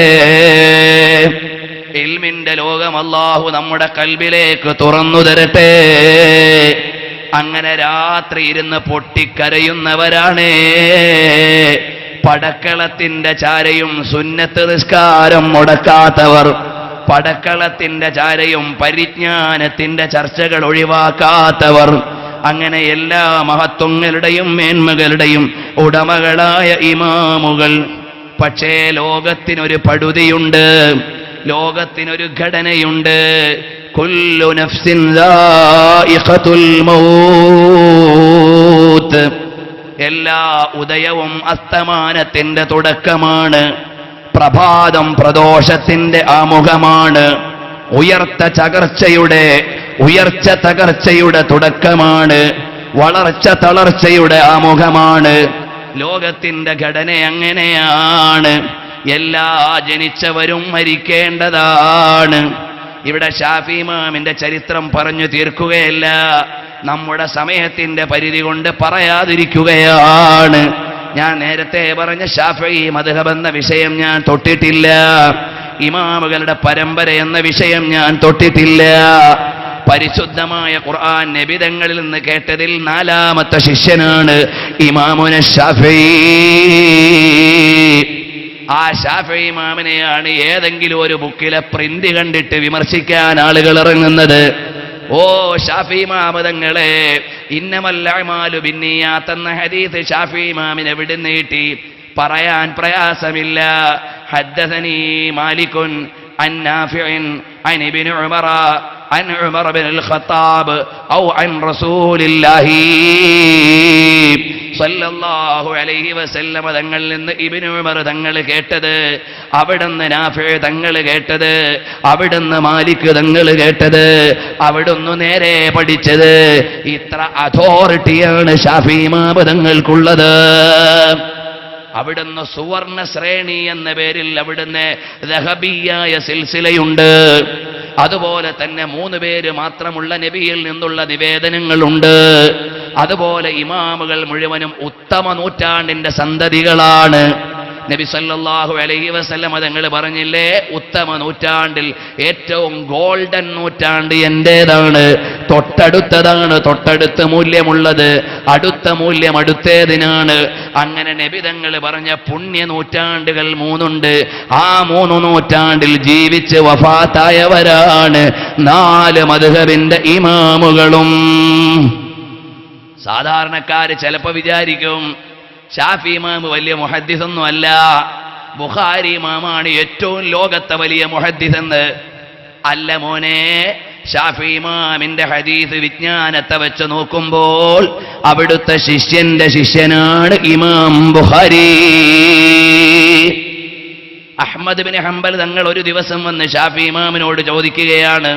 ഇൽമിന്റെ ലോകം അല്ലാഹു നമ്മുടെ കൽബിലേക്ക് തുറന്നു തരട്ടെ. അങ്ങനെ രാത്രി ഇരുന്ന് പൊട്ടിക്കരയുന്നവരാണ്. പടക്കളത്തിന്റെ ചാരയും സുന്നത്ത് നിസ്കാരം മുടക്കാത്തവർ, പടക്കളത്തിന്റെ ചാരയും പരിജ്ഞാനത്തിന്റെ ചർച്ചകൾ ഒഴിവാക്കാത്തവർ, അങ്ങനെ എല്ലാ മഹത്വങ്ങളുടെയും മേന്മകളുടെയും ഉടമകളായ ഇമാമുകൾ. പക്ഷേ ലോകത്തിനൊരു പടുതിയുണ്ട്. ലോകത്തിനൊരു ഘടനയുണ്ട്. കുല്ലു നഫ്സിൻ ദായിഖത്തുൽ മൗത്ത്. എല്ലാ ഉദയവും അസ്തമാനത്തിന്റെ തുടക്കമാണ്. പ്രഭാതം പ്രദോഷത്തിന്റെ ആമുഖമാണ്. ഉയർച്ച തകർച്ചയുടെ തുടക്കമാണ്. വളർച്ച തളർച്ചയുടെ ആമുഖമാണ്. ലോകത്തിന്റെ ഘടന അങ്ങനെയാണ്. എല്ലാ ജനിച്ചവരും മരിക്കേണ്ടതാണ്. ഇവിടെ ശാഫി ഇമാമിന്റെ ചരിത്രം പറഞ്ഞു തീർക്കുകയല്ല, നമ്മുടെ സമയത്തിന്റെ പരിധി കൊണ്ട് പറയാതിരിക്കുകയാണ്. ഞാൻ നേരത്തെ പറഞ്ഞ ശാഫി മദ്ഹബ് എന്ന വിഷയം ഞാൻ തൊട്ടിട്ടില്ല. ഇമാമുകളുടെ പരമ്പര എന്ന വിഷയം ഞാൻ തൊട്ടിട്ടില്ല. പരിശുദ്ധമായ ഖുർആൻ നബിതങ്ങളിൽ നിന്ന് കേട്ടതിൽ 4ാമത്തെ ശിഷ്യനാണ് ഇമാമുന ശാഫി. ആ ശാഫി ഇമാമിനെയാണ് ഏതെങ്കിലും ഒരു ബുക്കിലെ പ്രിന്റ് കണ്ടിട്ട് വിമർശിക്കാൻ ആളുകൾ ഇറങ്ങുന്നത്. ഓ ശാഫി ഇമാമ് തങ്ങളെ, ഇന്നമൽ അഅ്മാലു ബിന്നിയാത്ത് എന്ന ഹദീസ് ശാഫി ഇമാമിനെ വിടുന്ന് നീട്ടി പറയാൻ പ്രയാസമില്ല. ഹദ്ദസനി മാലികുൻ അൻ നാഫിഇൻ അൻ ഇബ്നു ഉമറ അൻ ഉമർ ഇബ്നുൽ ഖത്താബ് ഔ അൻ റസൂലില്ലാഹി സല്ലല്ലാഹു അലൈഹി വസല്ലം തങ്ങളിൽ നിന്ന് ഇബ്നു ഉമർ തങ്ങൾ കേട്ടത്, അവിടുന്ന് നാഫി തങ്ങൾ കേട്ടത്, അവിടുന്ന് മാലിക് തങ്ങൾ കേട്ടത്, അവിടുന്ന് നേരെ പഠിച്ചത്. ഇത്ര അതോറിറ്റിയാണ് ശാഫി ഇമാം തങ്ങൾക്കുള്ളത്. അവിടുന്ന് സുവർണ ശ്രേണി എന്ന പേരിൽ അവിടുന്ന് ദഹബിയായ സിൽസിലയുണ്ട്. അതുപോലെ തന്നെ 3 പേര് മാത്രമുള്ള നബിയിൽ നിന്നുള്ള നിവേദനങ്ങളുണ്ട്. അതുപോലെ ഇമാമുകൾ മുഴുവനും ഉത്തമ നൂറ്റാണ്ടിന്റെ സന്തതികളാണ്. നബി സല്ലല്ലാഹു അലൈഹി വസല്ലം തങ്ങൾ പറഞ്ഞില്ലേ, ഉത്തമ നൂറ്റാണ്ടിൽ ഏറ്റവും ഗോൾഡൻ നൂറ്റാണ്ട് എന്റേതാണ്, തൊട്ടടുത്തതാണ്, തൊട്ടടുത്ത മൂല്യമുള്ളത്, അടുത്ത മൂല്യം അടുത്തേതിനാണ്. അങ്ങനെ നബി തങ്ങൾ പറഞ്ഞ പുണ്യ നൂറ്റാണ്ടുകൾ 3 ഉണ്ട്. ആ 3 നൂറ്റാണ്ടിൽ ജീവിച്ച് വഫാത്തായവരാണ് 4 മദ്ഹബിന്റെ ഇമാമുകളും. സാധാരണക്കാര് ചിലപ്പോൾ വിചാരിക്കും ഷാഫി ഇമാം വലിയ മുഹദ്ദിസൊന്നും അല്ല, ബുഖാരി ഇമാമാണ് ഏറ്റവും ലോകത്തെ വലിയ മുഹദ്ദിസെന്ന്. അല്ല മോനെ, ഷാഫി ഇമാമിന്റെ ഹദീസ് വിജ്ഞാനത്തെ വെച്ച് നോക്കുമ്പോൾ അവിടുത്തെ ശിഷ്യന്റെ ശിഷ്യനാണ് ഇമാം ബുഖാരി. അഹ്മദ് ബിൻ ഹംബൽ തങ്ങൾ ഒരു ദിവസം വന്ന് ഷാഫി ഇമാമിനോട് ചോദിക്കുകയാണ്,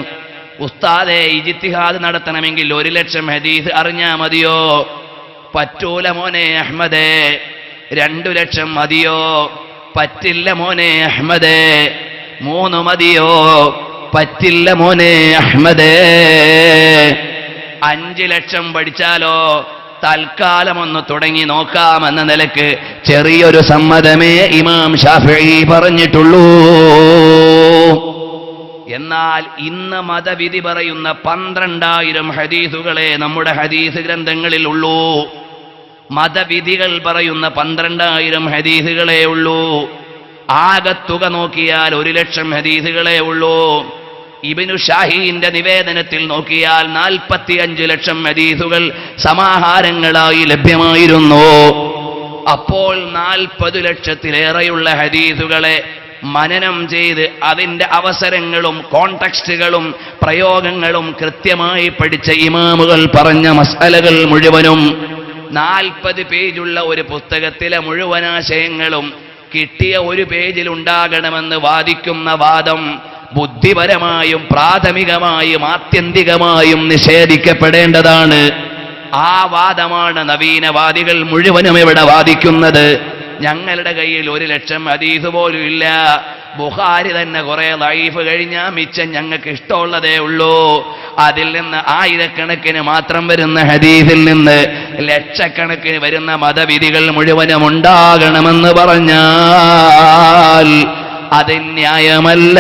ഉസ്താദെ, ഇജ്തിഹാദ് നടത്തണമെങ്കിൽ 1,00,000 ഹദീസ് അറിഞ്ഞാ മതിയോ? പറ്റൂല മോനെ അഹ്മദേ. 2,00,000 മതിയോ? പറ്റില്ല മോനെ അഹ്മദേ. 3 മതിയോ? പറ്റില്ല മോനെ അഹ്മദേ. 5,00,000 പഠിച്ചാലോ? തൽക്കാലം ഒന്ന് തുടങ്ങി നോക്കാമെന്ന നിലക്ക് ചെറിയൊരു സമ്മതമേ ഇമാം ശാഫിഈ പറഞ്ഞിട്ടുള്ളൂ. എന്നാൽ ഇന്ന് മതവിധി പറയുന്ന 12,000 ഹദീസുകളെ നമ്മുടെ ഹദീസ് ഗ്രന്ഥങ്ങളിൽ ഉള്ളൂ. മതവിധികൾ പറയുന്ന 12,000 ഹദീസുകളേ ഉള്ളൂ. ആകത്തുക നോക്കിയാൽ 1,00,000 ഹദീസുകളേ ഉള്ളൂ. ഇബ്നു ഷാഹീന്റെ നിവേദനത്തിൽ നോക്കിയാൽ 45,00,000 ഹദീസുകൾ സമാഹാരങ്ങളായി ലഭ്യമായിരുന്നു. അപ്പോൾ 40,00,000-ലേറെയുള്ള ഹദീസുകളെ മനനം ചെയ്ത് അതിൻ്റെ അവസരങ്ങളും കോണ്ടെക്സ്റ്റുകളും പ്രയോഗങ്ങളും കൃത്യമായി പഠിച്ച ഇമാമുകൾ പറഞ്ഞ മസ്അലകൾ മുഴുവനും 40 പേജുള്ള ഒരു പുസ്തകത്തിലെ മുഴുവനാശയങ്ങളും കിട്ടിയ 1 പേജിൽ ഉണ്ടാകണമെന്ന് വാദിക്കുന്ന വാദം ബുദ്ധിപരമായും പ്രാഥമികമായും ആത്യന്തികമായും നിഷേധിക്കപ്പെടേണ്ടതാണ്. ആ വാദമാണ് നവീനവാദികൾ മുഴുവനും ഇവിടെ വാദിക്കുന്നത്. ഞങ്ങളുടെ കയ്യിൽ 1,00,000 ഹദീസ് പോലും ഇല്ല. ബുഖാരി തന്നെ കുറെ ലൈഫ് കഴിഞ്ഞാൽ മിച്ചം ഞങ്ങൾക്ക് ഇഷ്ടമുള്ളതേ ഉള്ളൂ. അതിൽ നിന്ന് 1000കണക്കിന് മാത്രം വരുന്ന ഹദീസിൽ നിന്ന് ലക്ഷക്കണക്കിന് വരുന്ന മതവിധികൾ മുഴുവനും ഉണ്ടാകണമെന്ന് പറഞ്ഞാൽ അത് ന്യായമല്ല.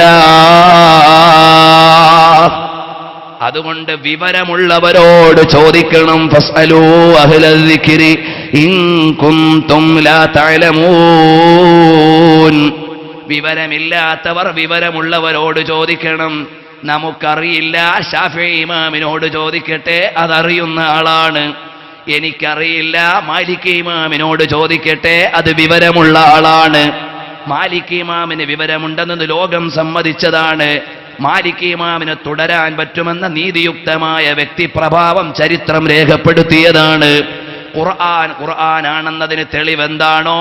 അതുകൊണ്ട് വിവരമുള്ളവരോട് ചോദിക്കണം. ഫസ്അലൂ അഹ്ലൽ ദിക്രി ഇൻ കുൻതും ലാ തഅലമൂൻ. വിവരമില്ലാത്തവർ വിവരമുള്ളവരോട് ചോദിക്കണം. നമുക്കറിയില്ല, ശാഫിഈ ഇമാമിനോട് ചോദിക്കട്ടെ, അതറിയുന്ന ആളാണ്. എനിക്കറിയില്ല, മാലിക് ഇമാമിനോട് ചോദിക്കട്ടെ, അത് വിവരമുള്ള ആളാണ്. മാലിക് ഇമാമിന് വിവരമുണ്ടെന്നത് ലോകം സമ്മതിച്ചതാണ്. മാലിക് ഇമാമിന് തുടരാൻ പറ്റുമെന്ന നീതിയുക്തമായ വ്യക്തിപ്രഭാവം ചരിത്രം രേഖപ്പെടുത്തിയതാണ്. ഖുർആനാണെന്നതിന് തെളിവെന്താണോ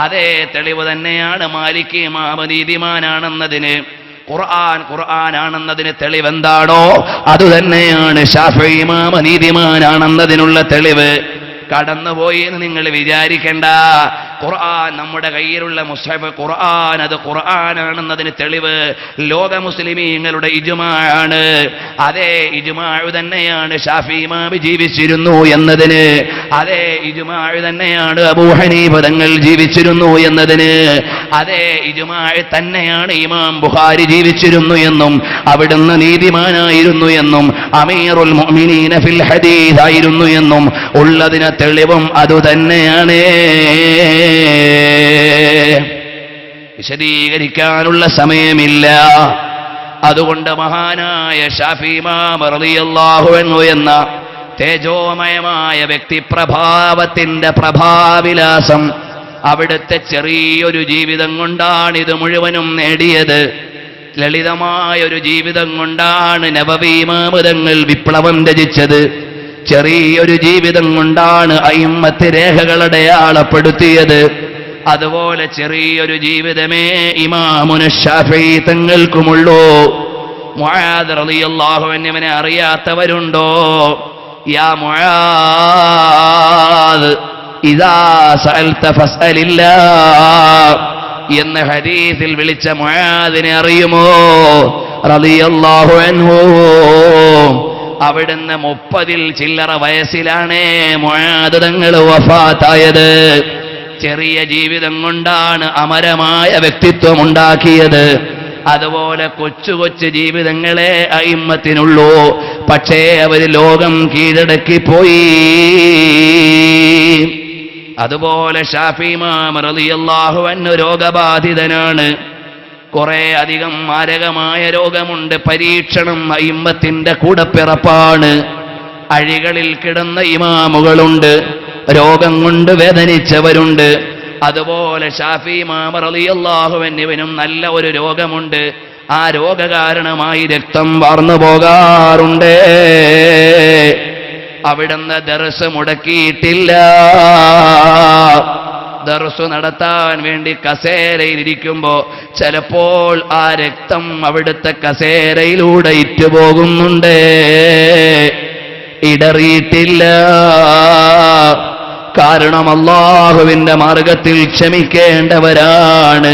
അതേ തെളിവ് തന്നെയാണ് മാലിക് ഇമാം നീതിമാനാണെന്നതിന്. ഖുർആനാണെന്നതിന് തെളിവെന്താണോ അതുതന്നെയാണ് ശാഫിഈ ഇമാം നീതിമാനാണെന്നതിനുള്ള തെളിവ്. കടന്നുപോയി എന്ന് നിങ്ങൾ വിചാരിക്കണ്ട. ഖുർആൻ നമ്മുടെ കയ്യിലുള്ള മുസ്ഹഫ് ഖുർആൻ, അത് ഖുർആനാണെന്നതിന് തെളിവ് ലോക മുസ്ലിമീങ്ങളുടെ ഇജ്മാഅാണ്. അതേ ഇജ്മാഅ് തന്നെയാണ് ശാഫിഈ ഇമാം ജീവിച്ചിരുന്നു എന്നതിന്, അതേ ഇജ്മാഅ് തന്നെയാണ് അബൂ ഹനീഫ തങ്ങൾ ജീവിച്ചിരുന്നു എന്നതിന്, അതേ ഇജ്മാഅ് തന്നെയാണ് ഇമാം ബുഖാരി ജീവിച്ചിരുന്നു എന്നും അവിടുന്ന് നീതിമാനായിരുന്നു എന്നും അമീറുൽ മുഅ്മിനീന ഫിൽ ഹദീസ് ആയിരുന്നു എന്നും ഉള്ളതിന് തെളിവും അതുതന്നെയാണ്. വിശദീകരിക്കാനുള്ള സമയമില്ല. അതുകൊണ്ട് മഹാനായ ശാഫിഈ ഇമാം റളിയല്ലാഹു അൻഹു എന്ന തേജോമയമായ വ്യക്തിപ്രഭാവത്തിന്റെ പ്രഭാവിലാസം അവിടുത്തെ ചെറിയൊരു ജീവിതം കൊണ്ടാണ് ഇത് മുഴുവനും നേടിയത്. ലളിതമായൊരു ജീവിതം കൊണ്ടാണ് നബവി ഇമാം തങ്ങൾ വിപ്ലവം രചിച്ചത്. ചെറിയൊരു ജീവിതം കൊണ്ടാണ് അയിമ്മത്ത് രേഖകളടയാളപ്പെടുത്തിയത്. അതുപോലെ ചെറിയൊരു ജീവിതമേ ഇമാമുന ശാഫിഈ തങ്ങൾക്കുമുള്ളൂ. മുആദ് റളിയല്ലാഹു അൻഹുവിനെ അറിയാത്തവരുണ്ടോ? യാ മുആദ് ഇദാ സഅൽത ഫസ്അലില്ലാഹ് എന്ന ഹദീസിൽ വിളിച്ച മുആദിനെ അറിയുമോ? റളിയല്ലാഹു അൻഹു. അവിടുന്ന് 30 ചില്ലറ വയസ്സിലാണ് മുആദ് തങ്ങൾ വഫാത്തായത്. ചെറിയ ജീവിതം കൊണ്ടാണ് അമരമായ വ്യക്തിത്വം ഉണ്ടാക്കിയത്. അതുപോലെ കൊച്ചു കൊച്ചു ജീവിതങ്ങളെ അയിമ്മത്തിനുള്ളൂ. പക്ഷേ അവര് ലോകം കീഴടക്കിപ്പോയി. അതുപോലെ ശാഫിഈ ഇമാം റളിയല്ലാഹു അൻഹു രോഗബാധിതനാണ്. കുറെ അധികം മാരകമായ രോഗമുണ്ട്. പരീക്ഷണം അയിമ്മത്തിന്റെ കൂടപ്പിറപ്പാണ്. അഴികളിൽ കിടന്ന ഇമാമുകളുണ്ട്, രോഗം കൊണ്ട് വേദനിച്ചവരുണ്ട്. അതുപോലെ ശാഫിഈ ഇമാം റളിയല്ലാഹു അൻഹുവിനും നല്ല ഒരു രോഗമുണ്ട്. ആ രോഗകാരണമായി രക്തം വാർന്നു പോകാറുണ്ട്. അവിടുന്ന് ദർസ് മുടക്കിയിട്ടില്ല. ദർസ് നടത്താൻ വേണ്ടി കസേരയിൽ ഇരിക്കുമ്പോ ചിലപ്പോൾ ആ രക്തം അവിടുത്തെ കസേരയിലൂടെ ഇറ്റുപോകുന്നുണ്ട്. ഇടറിയിട്ടില്ല. കാരണം അല്ലാഹുവിന്റെ മാർഗത്തിൽ ക്ഷമിക്കേണ്ടവരാണ്.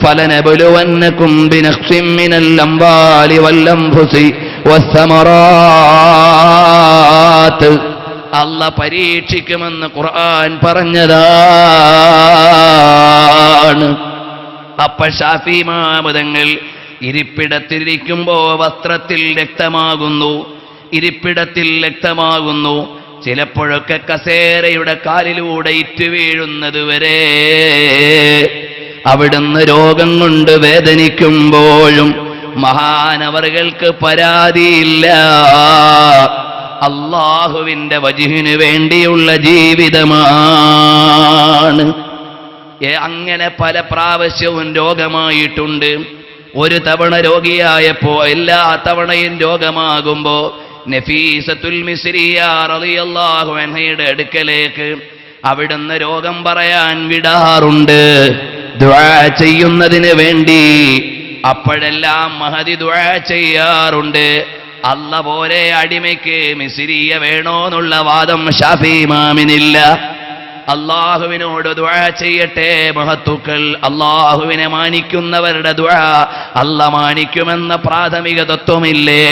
ഫലനബലുവന്നകും ബിനഖ്സിൻ മിനൽ അംവാലി വൽ അൻഫുസി വസ്സമറാത്ത്. അല്ലാഹ് പരീക്ഷിക്കുമെന്ന് ഖുർആൻ പറഞ്ഞതാണ്. അപ്പ ശാഫിഈ ഇമാം തങ്ങൾ ഇരിപ്പിടത്തിലിരിക്കുമ്പോ വസ്ത്രത്തിൽ രക്തമാകുന്നു, ഇരിപ്പിടത്തിൽ രക്തമാകുന്നു. ചിലപ്പോഴൊക്കെ കസേരയുടെ കാലിലൂടെ ഇറ്റു വീഴുന്നത് വരെ അവിടുന്ന് രോഗം കൊണ്ട് വേദനിക്കുമ്പോഴും മഹാനവറുകൾക്ക് പരാതിയില്ല. അല്ലാഹുവിന്റെ വജ്ഹിന് വേണ്ടിയുള്ള ജീവിതമാണ്. അങ്ങനെ പല പ്രാവശ്യവും രോഗമായിട്ടുണ്ട്. ഒരു തവണ രോഗിയായപ്പോ എല്ലാ തവണയും രോഗമാകുമ്പോ നഫീസത്തുൽ മിസ്രിയ റളിയല്ലാഹു അൻഹയുടെ അടുക്കലേക്ക് അവിടുന്ന് രോഗം പറയാൻ വിടാറുണ്ട്, ദുആ ചെയ്യുന്നതിന് വേണ്ടി. അപ്പോഴെല്ലാം മഹദി ദുആ ചെയ്യാറുണ്ട്. അല്ല പോലെ അടിമയ്ക്ക് മിസ്രിയ വേണോന്നുള്ള വാദം ശാഫിഈ ഇമാമിനില്ല. അള്ളാഹുവിനോട് ദുആ ചെയ്യട്ടെ മഹത്തുക്കൾ. അള്ളാഹുവിനെ മാനിക്കുന്നവരുടെ ദുആ അല്ല മാനിക്കുമെന്ന പ്രാഥമിക തത്വമില്ലേ?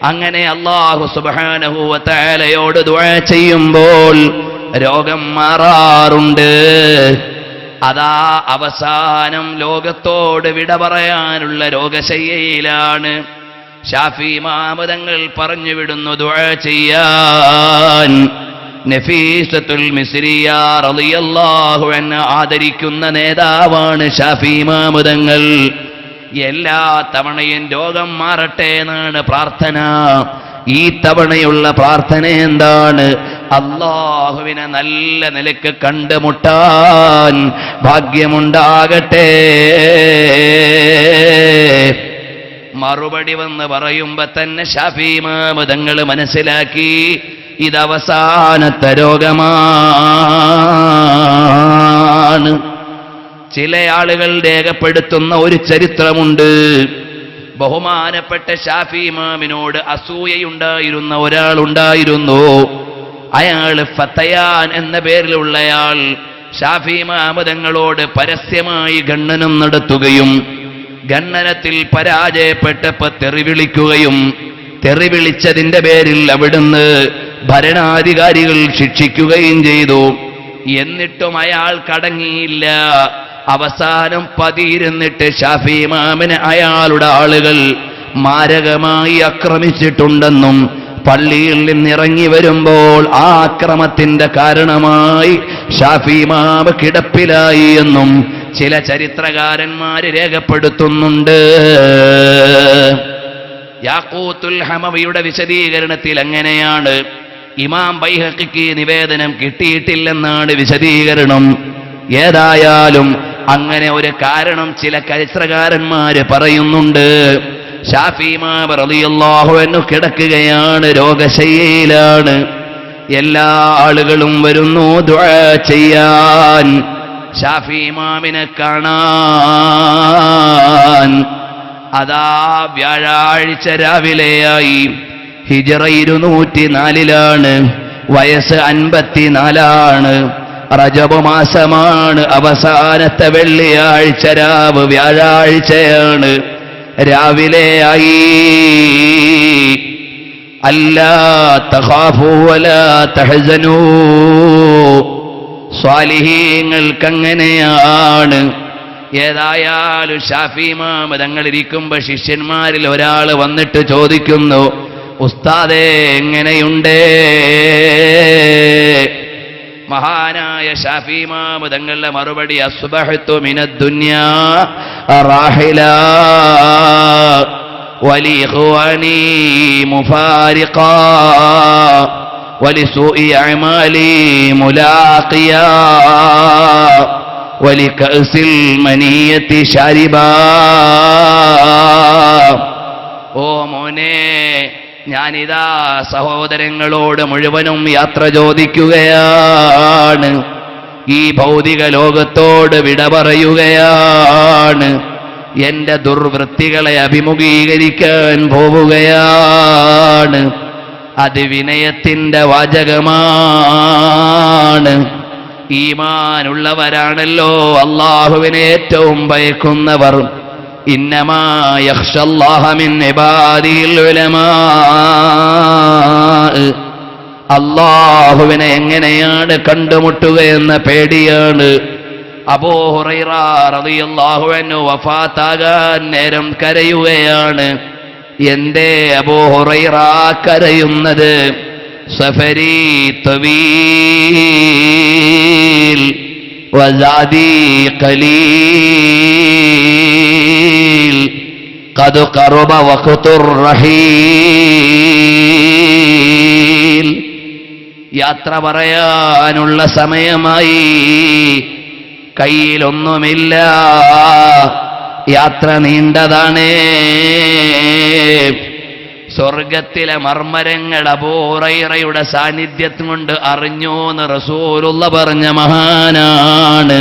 അങ്ങനെ അല്ലാഹു സുബ്ഹാനഹു വ തആലയോട് ദുആ ചെയ്യുമ്പോൾ രോഗം മാറാറുണ്ട്. അതാ അവസാനം ലോകത്തോട് വിട പറയാനുള്ള രോഗശയ്യയിലാണ്. ശാഫിഈ ഇമാം തങ്ങൾ പറഞ്ഞു വിടുന്നു ദുആ ചെയ്യാൻ. നഫീസത്തുൽ മിസ്രിയ റളിയല്ലാഹു അൻഹ ആദരിക്കുന്ന നേതാവാണ് ശാഫിഈ ഇമാം തങ്ങൾ. എല്ലാ തവണയും രോഗം മാറട്ടെ എന്നാണ് പ്രാർത്ഥന. ഈ തവണയുള്ള പ്രാർത്ഥന എന്താണ്? അല്ലാഹുവിനെ നല്ല നിലക്ക് കണ്ടുമുട്ടാൻ ഭാഗ്യമുണ്ടാകട്ടെ. മറുപടി വന്ന് പറയുമ്പോ തന്നെ ശാഫി ഇമാം തങ്ങൾ മനസ്സിലാക്കി ഇത് അവസാനത്തെ രോഗമാണ്. ചില ആളുകൾ രേഖപ്പെടുത്തുന്ന ഒരു ചരിത്രമുണ്ട്. ബഹുമാനപ്പെട്ട ശാഫി ഇമാമിനോട് അസൂയയുണ്ടായിരുന്ന ഒരാളുണ്ടായിരുന്നു. അയാൾ ഫതയാൻ എന്ന പേരിലുള്ളയാൾ ശാഫി ഇമാം തങ്ങളോട് പരസ്യമായി ഖണ്ഡനം നടത്തുകയും ഖണ്ഡനത്തിൽ പരാജയപ്പെട്ടപ്പോൾ തെറിവിളിക്കുകയും തെറിവിളിച്ചതിന്റെ പേരിൽ അവിടുന്ന് ഭരണാധികാരികൾ ശിക്ഷിക്കുകയും ചെയ്തു. എന്നിട്ടും അയാൾ കടങ്ങിയില്ല. അവസാനം പതിയിരുന്നിട്ട് ശാഫി ഇമാമിനെ അയാളുടെ ആളുകൾ മാരകമായി ആക്രമിച്ചിട്ടുണ്ടെന്നും പള്ളിയിൽ നിന്നിറങ്ങി വരുമ്പോൾ ആ അക്രമത്തിന്റെ കാരണമായി ഷാഫി ഇമാം കിടപ്പിലായി എന്നും ചില ചരിത്രകാരന്മാര് രേഖപ്പെടുത്തുന്നുണ്ട്. യാഖൂത്തുൽ ഹമവിയുടെ വിശദീകരണത്തിൽ എങ്ങനെയാണ്? ഇമാം ബൈഹഖിക്ക് നിവേദനം കിട്ടിയിട്ടില്ലെന്നാണ് വിശദീകരണം. ഏതായാലും അങ്ങനെ ഒരു കാരണം ചില ചരിത്രകാരന്മാര് പറയുന്നുണ്ട്. ശാഫി ഇമാം റളിയല്ലാഹു അൻഹു കിടക്കുകയാണ്, രോഗശയ്യയിലാണ്. എല്ലാ ആളുകളും വരുന്നു ദുആ ചെയ്യാൻ, ശാഫി ഇമാമിനെ കാണാൻ. അതാ വ്യാഴാഴ്ച രാവിലെയായി. ഹിജ്റ 204 വയസ്സ് 54. റജബ് മാസമാണ്. അവസാനത്തെ വെള്ളിയാഴ്ച രാവ്, വ്യാഴാഴ്ചയാണ്. രാവിലെയായി. അല്ലാ തഖാഫൂ വലാ തഹ്സനൂ. സ്വാലിഹീങ്ങൾക്കങ്ങനെയാണ്. ഏതായാലും ഷാഫി ഇമാം തങ്ങളിരിക്കുമ്പോൾ ശിഷ്യന്മാരിൽ ഒരാൾ വന്നിട്ട് ചോദിക്കുന്നു, ഉസ്താദേ എങ്ങനെയുണ്ട്? മഹാനായ ഷാഫി ഇമാം തങ്ങളുടെ മറുപടി, അസ്ബഹ്തു മിനദ്ദുനിയാ റാഹിലാ വലിഖ്വാനി മുഫാരിഖാ വലിസൂഇ അഅമാലി മുലാഖിയാ വലികഅസിൽ മനിയത്തി ശാരിബാ. ഓ മോനെ, ഞാനിതാ സഹോദരങ്ങളോട് മുഴുവനും യാത്ര ചോദിക്കുകയാണ്. ഈ ഭൗതിക ലോകത്തോട് വിട പറയുകയാണ്. എന്റെ ദുർവൃത്തികളെ അഭിമുഖീകരിക്കാൻ പോവുകയാണ്. അത് വിനയത്തിന്റെ വാചകമാണ്. ഈമാനുള്ളവരാണല്ലോ അല്ലാഹുവിനെ ഏറ്റവും ഭയക്കുന്നവർ. ഇന്നമാ യഖ്ശല്ലാഹ മിൻ ഇബാദിൽ ഉലമാ. അല്ലാഹുവിനെ എങ്ങനെയാണ് കണ്ടുമുട്ടുക എന്ന പേടിയാണ്. അബൂ ഹുറൈറ റളിയല്ലാഹു അൻഹു വഫാത്താകാൻ നേരം കരയുകയാണ്. എന്തേ അബൂ ഹുറൈറ കരയുന്നത്? സഫരി തവീൽ വസാദി ഖലീൽ ഖദ് ഖറബ വഖ്തുർ റഹീൽ. യാത്ര പറയാനുള്ള സമയമായി. കയ്യിലൊന്നുമില്ല. യാത്ര നീണ്ടതാണ്. സ്വർഗത്തിലെ മർമ്മരങ്ങൾ അബൂ ഹുറൈറയുടെ സാന്നിധ്യം കൊണ്ട് അറിഞ്ഞൂന്ന് റസൂലുള്ള പറഞ്ഞ മഹാനാണ്.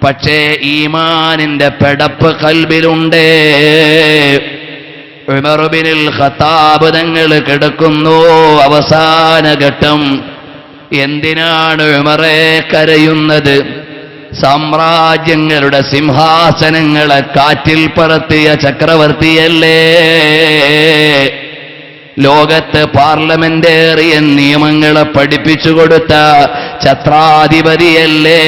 പക്ഷേ ഈമാനിന്റെ പെടപ്പ് കൽബിലുണ്ട്. ഉമർ ഇബ്നുൽ ഖത്താബ് തങ്ങൾ കിടക്കുന്നു. അവസാന ഘട്ടം. എന്തിനാണ് ഉമറേ കരയുന്നത്? സാമ്രാജ്യങ്ങളുടെ സിംഹാസനങ്ങളെ കാറ്റിൽ പറത്തിയ ചക്രവർത്തിയല്ലേ? ലോകത്ത് പാർലമെന്റേറിയൻ നിയമങ്ങളെ പഠിപ്പിച്ചു കൊടുത്ത ഛത്രാധിപതിയല്ലേ?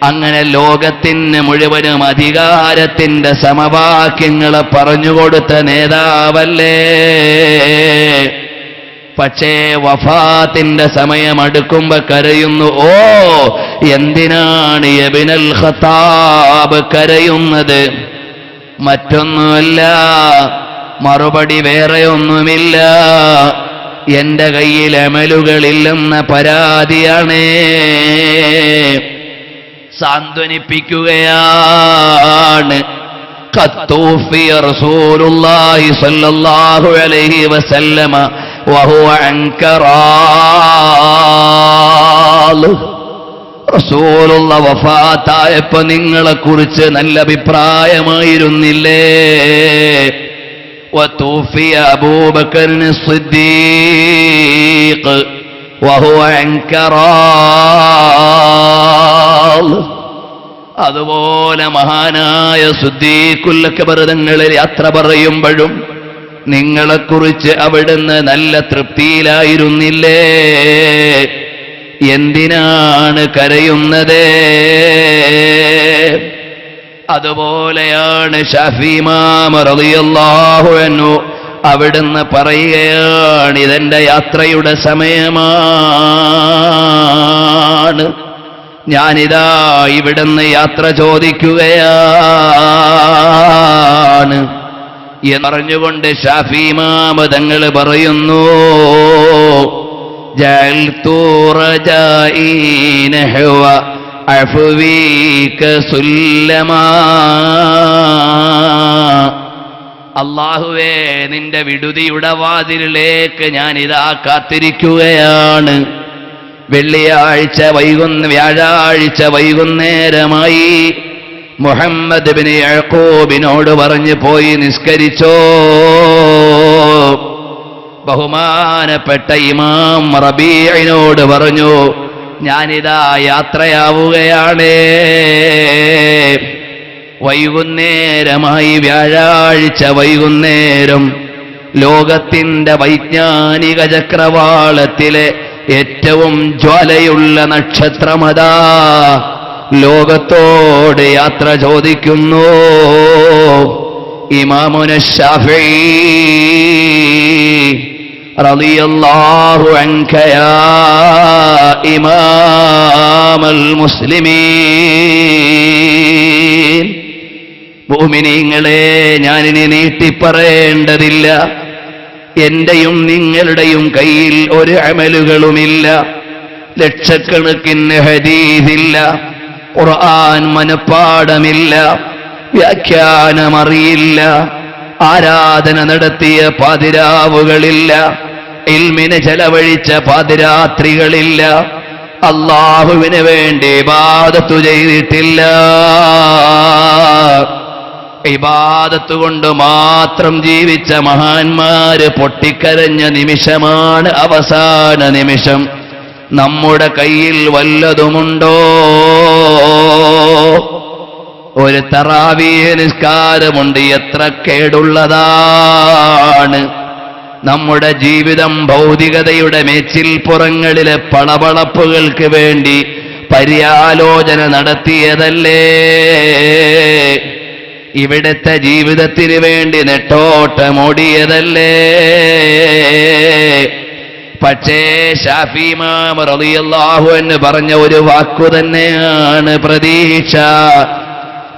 അങ്ങനെ ലോകത്തിന് മുഴുവനും അധികാരത്തിന്റെ സമവാക്യങ്ങളെ പറഞ്ഞുകൊടുത്ത നേതാവല്ലേ? പക്ഷേ വഫാത്തിന്റെ സമയം അടുക്കുമ്പോ കരയുന്നു. ഓ, എന്തിനാണ് ഇബ്നുൽ ഖത്താബ് കരയുന്നത്? മറ്റൊന്നുമല്ല, മറുപടി വേറെ ഒന്നുമില്ല. എന്റെ കയ്യിൽ അമലുകളില്ലെന്ന പരാതിയാണ്. സാന്ത്വനിപ്പിക്കുകയാണ്. ഖത്തൂഫിയ റസൂലുള്ളാഹി സ്വല്ലല്ലാഹു അലൈഹി വസല്ലമ വഹുവ അൻകറാൽ. റസൂലുള്ള വഫാത്തായപ്പോ നിങ്ങളെക്കുറിച്ച് നല്ല അഭിപ്രായമായിരുന്നില്ലേ? വതൂഫിയ അബൂബക്കർ സിദ്ദീഖ് വഹുവ അൻകറാൽ. അതുപോലെ മഹാനായ സിദ്ദീഖുൽ അക്ബർ തങ്ങൾ യാത്ര പറയുമ്പോഴും നിങ്ങളെക്കുറിച്ച് അവിടുന്ന് നല്ല തൃപ്തിയിലായിരുന്നില്ലേ? എന്തിനാണ് കരയുന്നത്? അതുപോലെയാണ് ശാഫി ഇമാം റളിയല്ലാഹു അൻഹു അവിടുന്ന് പറയുകയാണ്, ഇതെന്റെ യാത്രയുടെ സമയമാണ്, ഞാനിതാ ഇവിടുന്ന് യാത്ര ചോദിക്കുകയാണ് എന്ന് പറഞ്ഞുകൊണ്ട് ശാഫി ഇമാം തങ്ങൾ പറയുന്നു, ജഅൽതു റജാഇ നഹ്വ അഫ്വീക സുല്ലമാ. അല്ലാഹുവേ, നിന്റെ വിടുതിയുടെ വാതിലിലേക്ക് ഞാനിതാ കാത്തിരിക്കുകയാണ്. വ്യാഴാഴ്ച വൈകുന്നേരമായി. മുഹമ്മദ് ബിൻ യഅ്ഖൂബിനോട് പറഞ്ഞു, പോയി നിസ്കരിച്ചോ. ബഹുമാനപ്പെട്ട ഇമാം റബീഇനോട് പറഞ്ഞു, ഞാനിതാ യാത്രയാവുകയാണ്. വൈകുന്നേരമായി, വ്യാഴാഴ്ച വൈകുന്നേരം. ലോകത്തിന്റെ വൈജ്ഞാനിക ചക്രവാളത്തിലെ ഏറ്റവും ജ്വാലയുള്ള നക്ഷത്രമതാ ലോകത്തോട് യാത്ര ചോദിക്കുന്നു. ഇമാമുന ശാഫിഈ റളിയല്ലാഹു അൻക യാ ഇമാമൽ മുസ്ലിമീൻ. മുഅ്മിനീങ്ങളെ, ഞാനിനി നീട്ടിപ്പറയേണ്ടതില്ല. എന്റെയും നിങ്ങളുടെയും കയ്യിൽ ഒരു അമലുകളുമില്ല. ലക്ഷക്കണക്കിന് ഹദീസില്ല, ഖുർആൻ മനപ്പാടമില്ല, വ്യാഖ്യാനമറിയില്ല, ആരാധന നടത്തിയ പാതിരാവുകളില്ല, ഇൽമിന് ചെലവഴിച്ച പാതിരാത്രികളില്ല, അല്ലാഹുവിന് വേണ്ടി ഇബാദത്ത് ചെയ്തിട്ടില്ല. ഇബാദത്ത് കൊണ്ട് മാത്രം ജീവിച്ച മഹാന്മാര് പൊട്ടിക്കരഞ്ഞ നിമിഷമാണ് അവസാന നിമിഷം. നമ്മുടെ കയ്യിൽ വല്ലതുമുണ്ടോ? ഒരു തറാവീഹ് നിസ്കാരമുണ്ട്, എത്ര കേടുള്ളതാണ്. നമ്മുടെ ജീവിതം ഭൗതികതയുടെ മേച്ചിൽപ്പുറങ്ങളിലെ പളപളപ്പുകൾക്ക് വേണ്ടി പര്യാലോചന നടത്തിയതല്ലേ? ഇവിടുത്തെ ജീവിതത്തിന് വേണ്ടി നെട്ടോട്ടമോടിയതല്ലേ? പക്ഷേ ശാഫി ഇമാം റളിയല്ലാഹു അൻഹു പറഞ്ഞ ഒരു വാക്കു തന്നെയാണ് പ്രതീക്ഷ.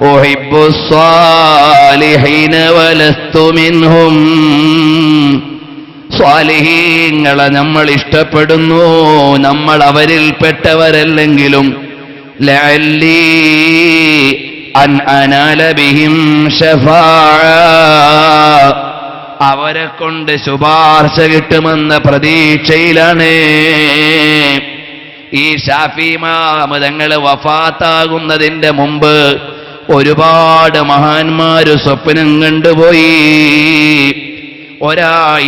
ഉഹിബ്ബുസ് സ്വാലിഹീന വലസ്തു മിൻഹും. സ്വാലിഹീങ്ങളെ നമ്മൾ ഇഷ്ടപ്പെടുന്നു, നമ്മൾ അവരിൽപ്പെട്ടവരല്ലെങ്കിലും. ലഅല്ലി അൻ അനാല ബിഹിം ശഫാഅ. അവരെ കൊണ്ട് ശുപാർശ കിട്ടുമെന്ന പ്രതീക്ഷയിലാണ്. ഈ ശാഫി ഇമാം തങ്ങൾ വഫാത്താകുന്നതിന്റെ മുമ്പ് ഒരുപാട് മഹാന്മാര് സ്വപ്നം കണ്ടുപോയി.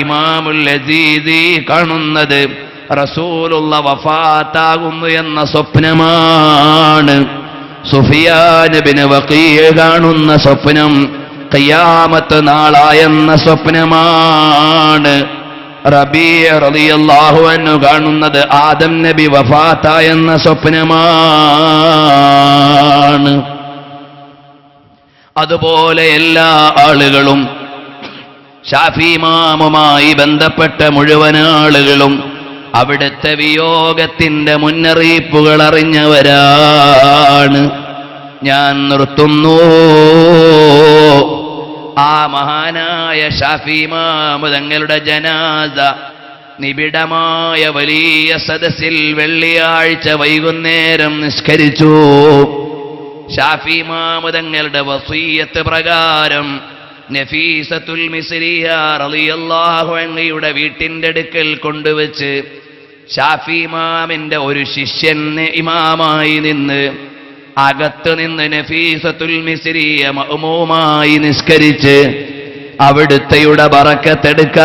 ഇമാമുൽ അസീസി കാണുന്നത് റസൂലുള്ള വഫാത്താകുന്നു എന്ന സ്വപ്നമാണ്. സുഫിയാൻ ബിൻ വഖീഅ് കാണുന്ന സ്വപ്നം ഖിയാമത്ത് നാളായെന്ന സ്വപ്നമാണ്. റബീഅ റളിയല്ലാഹു അൻഹു കാണുന്നത് ആദം നബി വഫാത്തായെന്ന സ്വപ്നമാണ്. അതുപോലെ എല്ലാ ആളുകളും, ശാഫി ഇമാമുമായി ബന്ധപ്പെട്ട മുഴുവൻ ആളുകളും അവിടുത്തെ വിയോഗത്തിന്റെ മുന്നറിയിപ്പുകൾ അറിഞ്ഞവരാണ്. ഞാൻ നിർത്തുന്നു. ആ മഹാനായ ശാഫി ഇമാം തങ്ങളുടെ ജനാസ നിബിഡമായ വലിയ സദസ്സിൽ വെള്ളിയാഴ്ച വൈകുന്നേരം നിസ്കരിച്ചു. ശാഫി ഇമാം തങ്ങളുടെ വസിയ്യത്ത് പ്രകാരം നഫീസത്തുൽ മിസ്രിയ റളിയല്ലാഹു അൻഹയുടെ വീട്ടിന്റെ അടുക്കൽ കൊണ്ടുവച്ച് ശാഫി ഇമാമിന്റെ ഒരു ശിഷ്യൻ ഇമാമായി നിന്ന് അകത്ത് നിന്ന് നഫീസത്തുൽ മിസ്രിയ മഅ്മൂമായി നിസ്കരിച്ച് അവിടുത്തെയുടെ ബറക്കത്തെടുക്കാൻ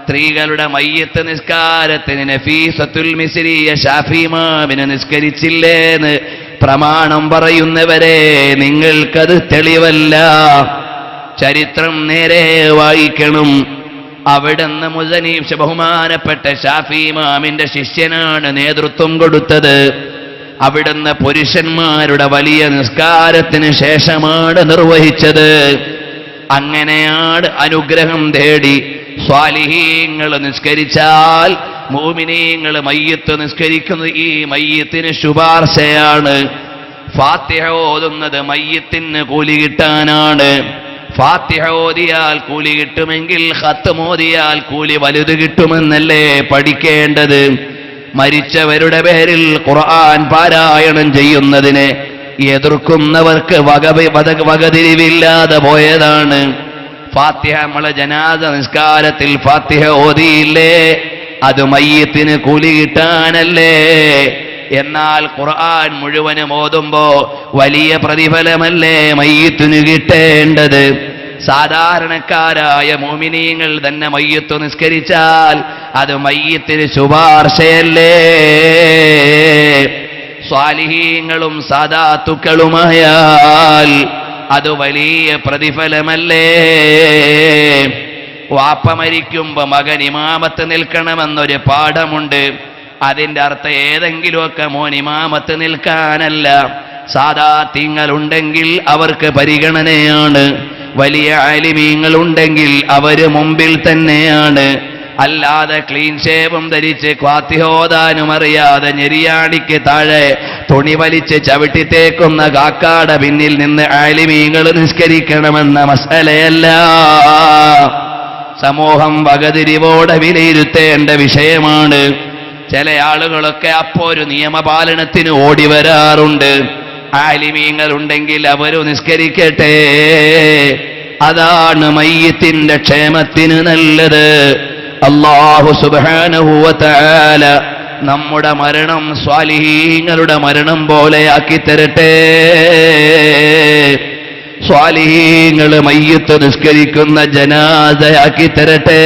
സ്ത്രീകളുടെ മയ്യത്ത് നിസ്കാരത്തിന് നഫീസത്തുൽ മിസ്രിയ ശാഫി ഇമാമിനെ നിസ്കരിച്ചില്ലേന്ന് പ്രമാണം പറയുന്നവരെ, നിങ്ങൾക്കത് തെളിവല്ല. ചരിത്രം നേരെ വായിക്കണം. അവിടുന്ന് മുസനീഫ് ബഹുമാനപ്പെട്ട ശാഫി ഇമാമിന്റെ ശിഷ്യനാണ് നേതൃത്വം കൊടുത്തത്. അവിടുന്ന് പുരുഷന്മാരുടെ വലിയ നിസ്കാരത്തിന് ശേഷമാണ് നിർവഹിച്ചത്. അങ്ങനെയാണ് അനുഗ്രഹം തേടി സ്വാലിഹീങ്ങൾ നിസ്കരിച്ചാൽ മുഅ്മിനീങ്ങൾ മയ്യത്ത് നിസ്കരിക്കുന്നത് ഈ മയ്യത്തിന് ശുപാർശയാണ്. ഫാത്തിഹ ഓതുന്നത് മയ്യത്തിന് കൂലി കിട്ടാനാണ്. ഫാത്തിഹ ഓതിയാൽ കൂലി കിട്ടുമെങ്കിൽ ഖത്ം ഓതിയാൽ കൂലി വലുത് കിട്ടുമെന്നല്ലേ പഠിക്കേണ്ടത്. മരിച്ചവരുടെ പേരിൽ ഖുർആൻ പാരായണം ചെയ്യുന്നതിനെ എതിർക്കുന്നവർക്ക് വകതിരിവില്ലാതെ പോയതാണ്. ഫാത്തിഹ നമ്മളെ ജനാസ നിസ്കാരത്തിൽ ഫാത്തിഹ ഓതിയില്ലേ, അത് മയ്യത്തിന് കൂലി കിട്ടാനല്ലേ. എന്നാൽ ഖുർആൻ മുഴുവനും ഓതുമ്പോ വലിയ പ്രതിഫലമല്ലേ മയ്യത്തിന് കിട്ടേണ്ടത്. സാധാരണക്കാരായ മുഅ്മിനീങ്ങൾ തന്നെ മയ്യത്ത് നിസ്കരിച്ചാൽ അത് മയ്യത്തിന് ശുപാർശയല്ലേ. സ്വാലിഹീങ്ങളും സാദാത്തുക്കളുമായാൽ അത് വലിയ പ്രതിഫലമല്ലേ. വാപ്പ മരിക്കുമ്പോ മകൻ ഇമാമത്ത് നിൽക്കണമെന്നൊരു പാഠമുണ്ട്. അതിൻ്റെ അർത്ഥം ഏതെങ്കിലുമൊക്കെ മോൻ ഇമാമത്ത് നിൽക്കാനല്ല. സാദാത്യങ്ങളുണ്ടെങ്കിൽ അവർക്ക് പരിഗണനയാണ്. വലിയ ആലിമീങ്ങളുണ്ടെങ്കിൽ അവര് മുമ്പിൽ തന്നെയാണ്. അല്ലാതെ ക്ലീൻ ഷേവും ധരിച്ച് ഫാത്തിഹ ഓതാനും അറിയാതെ ഞെരിയാണിക്ക് താഴെ തുണി വലിച്ച് ചവിട്ടിത്തേക്കുന്ന കാക്കാട പിന്നിൽ നിന്ന് ആലിമീങ്ങൾ നിസ്കരിക്കണമെന്ന മസലയല്ല. സമൂഹം വകതിരിവോടെ വിലയിരുത്തേണ്ട വിഷയമാണ്. ചില ആളുകളൊക്കെ അപ്പോ ഒരു നിയമപാലനത്തിന് ഓടി വരാറുണ്ട്. ആലിമീങ്ങൾ ഉണ്ടെങ്കിൽ അവര് നിസ്കരിക്കട്ടെ, അതാണ് മയ്യത്തിന്റെ ക്ഷേമത്തിന് നല്ലത്. അല്ലാഹു സുബ്ഹാനഹു വ തആല നമ്മുടെ മരണം സ്വാലിഹീങ്ങളുടെ മരണം പോലെ ആക്കി തരട്ടെ. സ്വാലിഹീങ്ങൾ മയ്യത്ത് നിസ്കരിക്കുന്ന ജനാസയാക്കി തരട്ടെ.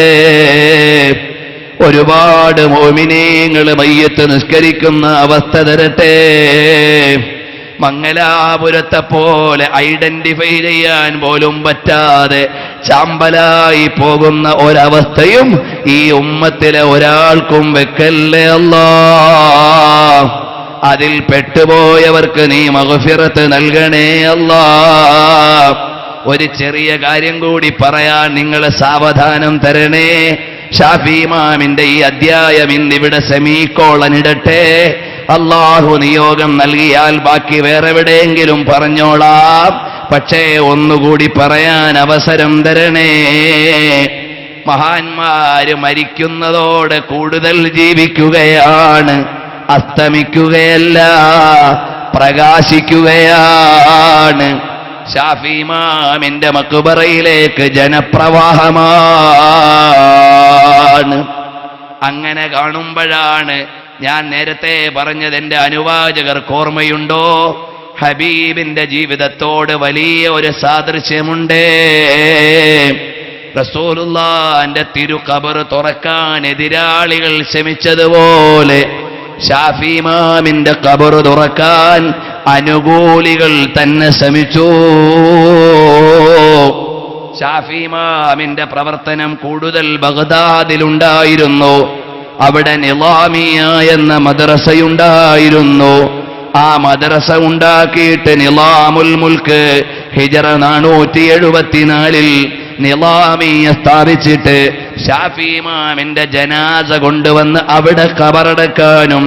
ഒരുപാട് മുഅ്മിനീങ്ങൾ മയ്യത്ത് നിസ്കരിക്കുന്ന അവസ്ഥ തരട്ടെ. മംഗലാപുരത്തെ പോലെ ഐഡന്റിഫൈ ചെയ്യാൻ പോലും പറ്റാതെ ചാമ്പലായി പോകുന്ന ഒരവസ്ഥയും ഈ ഉമ്മത്തിലെ ഒരാൾക്കും വെക്കല്ലേ അല്ലാഹ്. അതിൽ പെട്ടുപോയവർക്ക് നീ മഗ്ഫിറത്ത് നൽകണേ അല്ലാഹ്. ഒരു ചെറിയ കാര്യം കൂടി പറയാൻ നിങ്ങൾ സാവധാനം തരണേ. ഷാഫി ഇമാമിന്റെ ഈ അധ്യായം ഇന്നിവിടെ സെമീക്കോളനിടട്ടെ. അല്ലാഹു നിയോഗം നൽകിയാൽ ബാക്കി വേറെ എവിടെയെങ്കിലും പറഞ്ഞോളാം. പക്ഷേ ഒന്നുകൂടി പറയാൻ അവസരം തരണേ. മഹാന്മാര് മരിക്കുന്നതോടെ കൂടുതൽ ജീവിക്കുകയാണ്, അസ്തമിക്കുകയല്ല, പ്രകാശിക്കുകയാണ്. ഷാഫി ഇമാമിന്റെ മക്ബറയിലേക്ക് ജനപ്രവാഹമാണ്. അങ്ങനെ കാണുമ്പോഴാണ് ഞാൻ നേരത്തെ പറഞ്ഞത്. എൻ്റെ അനുവാചകർക്ക് ഓർമ്മയുണ്ടോ? ഹബീബിന്റെ ജീവിതത്തോട് വലിയ ഒരു സാദൃശ്യമുണ്ട്. റസൂലുള്ളാഹിന്റെ തിരുഖബർ തുറക്കാൻ എതിരാളികൾ ശ്രമിച്ചതുപോലെ ഷാഫി ഇമാമിന്റെ ഖബർ തുറക്കാൻ അനുകൂലികൾ തന്നെ ശ്രമിച്ചു. ഷാഫി ഇമാമിന്റെ പ്രവർത്തനം കൂടുതൽ ബഗ്ദാദിലുണ്ടായിരുന്നു. അവിടെ നിളാമിയ എന്ന മദ്രസയുണ്ടായിരുന്നു. ആ മദ്രസ ഉണ്ടാക്കിയിട്ട് നിളാമുൽ മുൽക്ക് ഹിജറ 474 നിളാമിയ സ്ഥാപിച്ചിട്ട് ഷാഫി ഇമാമിന്റെ ജനാസ കൊണ്ടുവന്ന് അവിടെ ഖബറടക്കാനും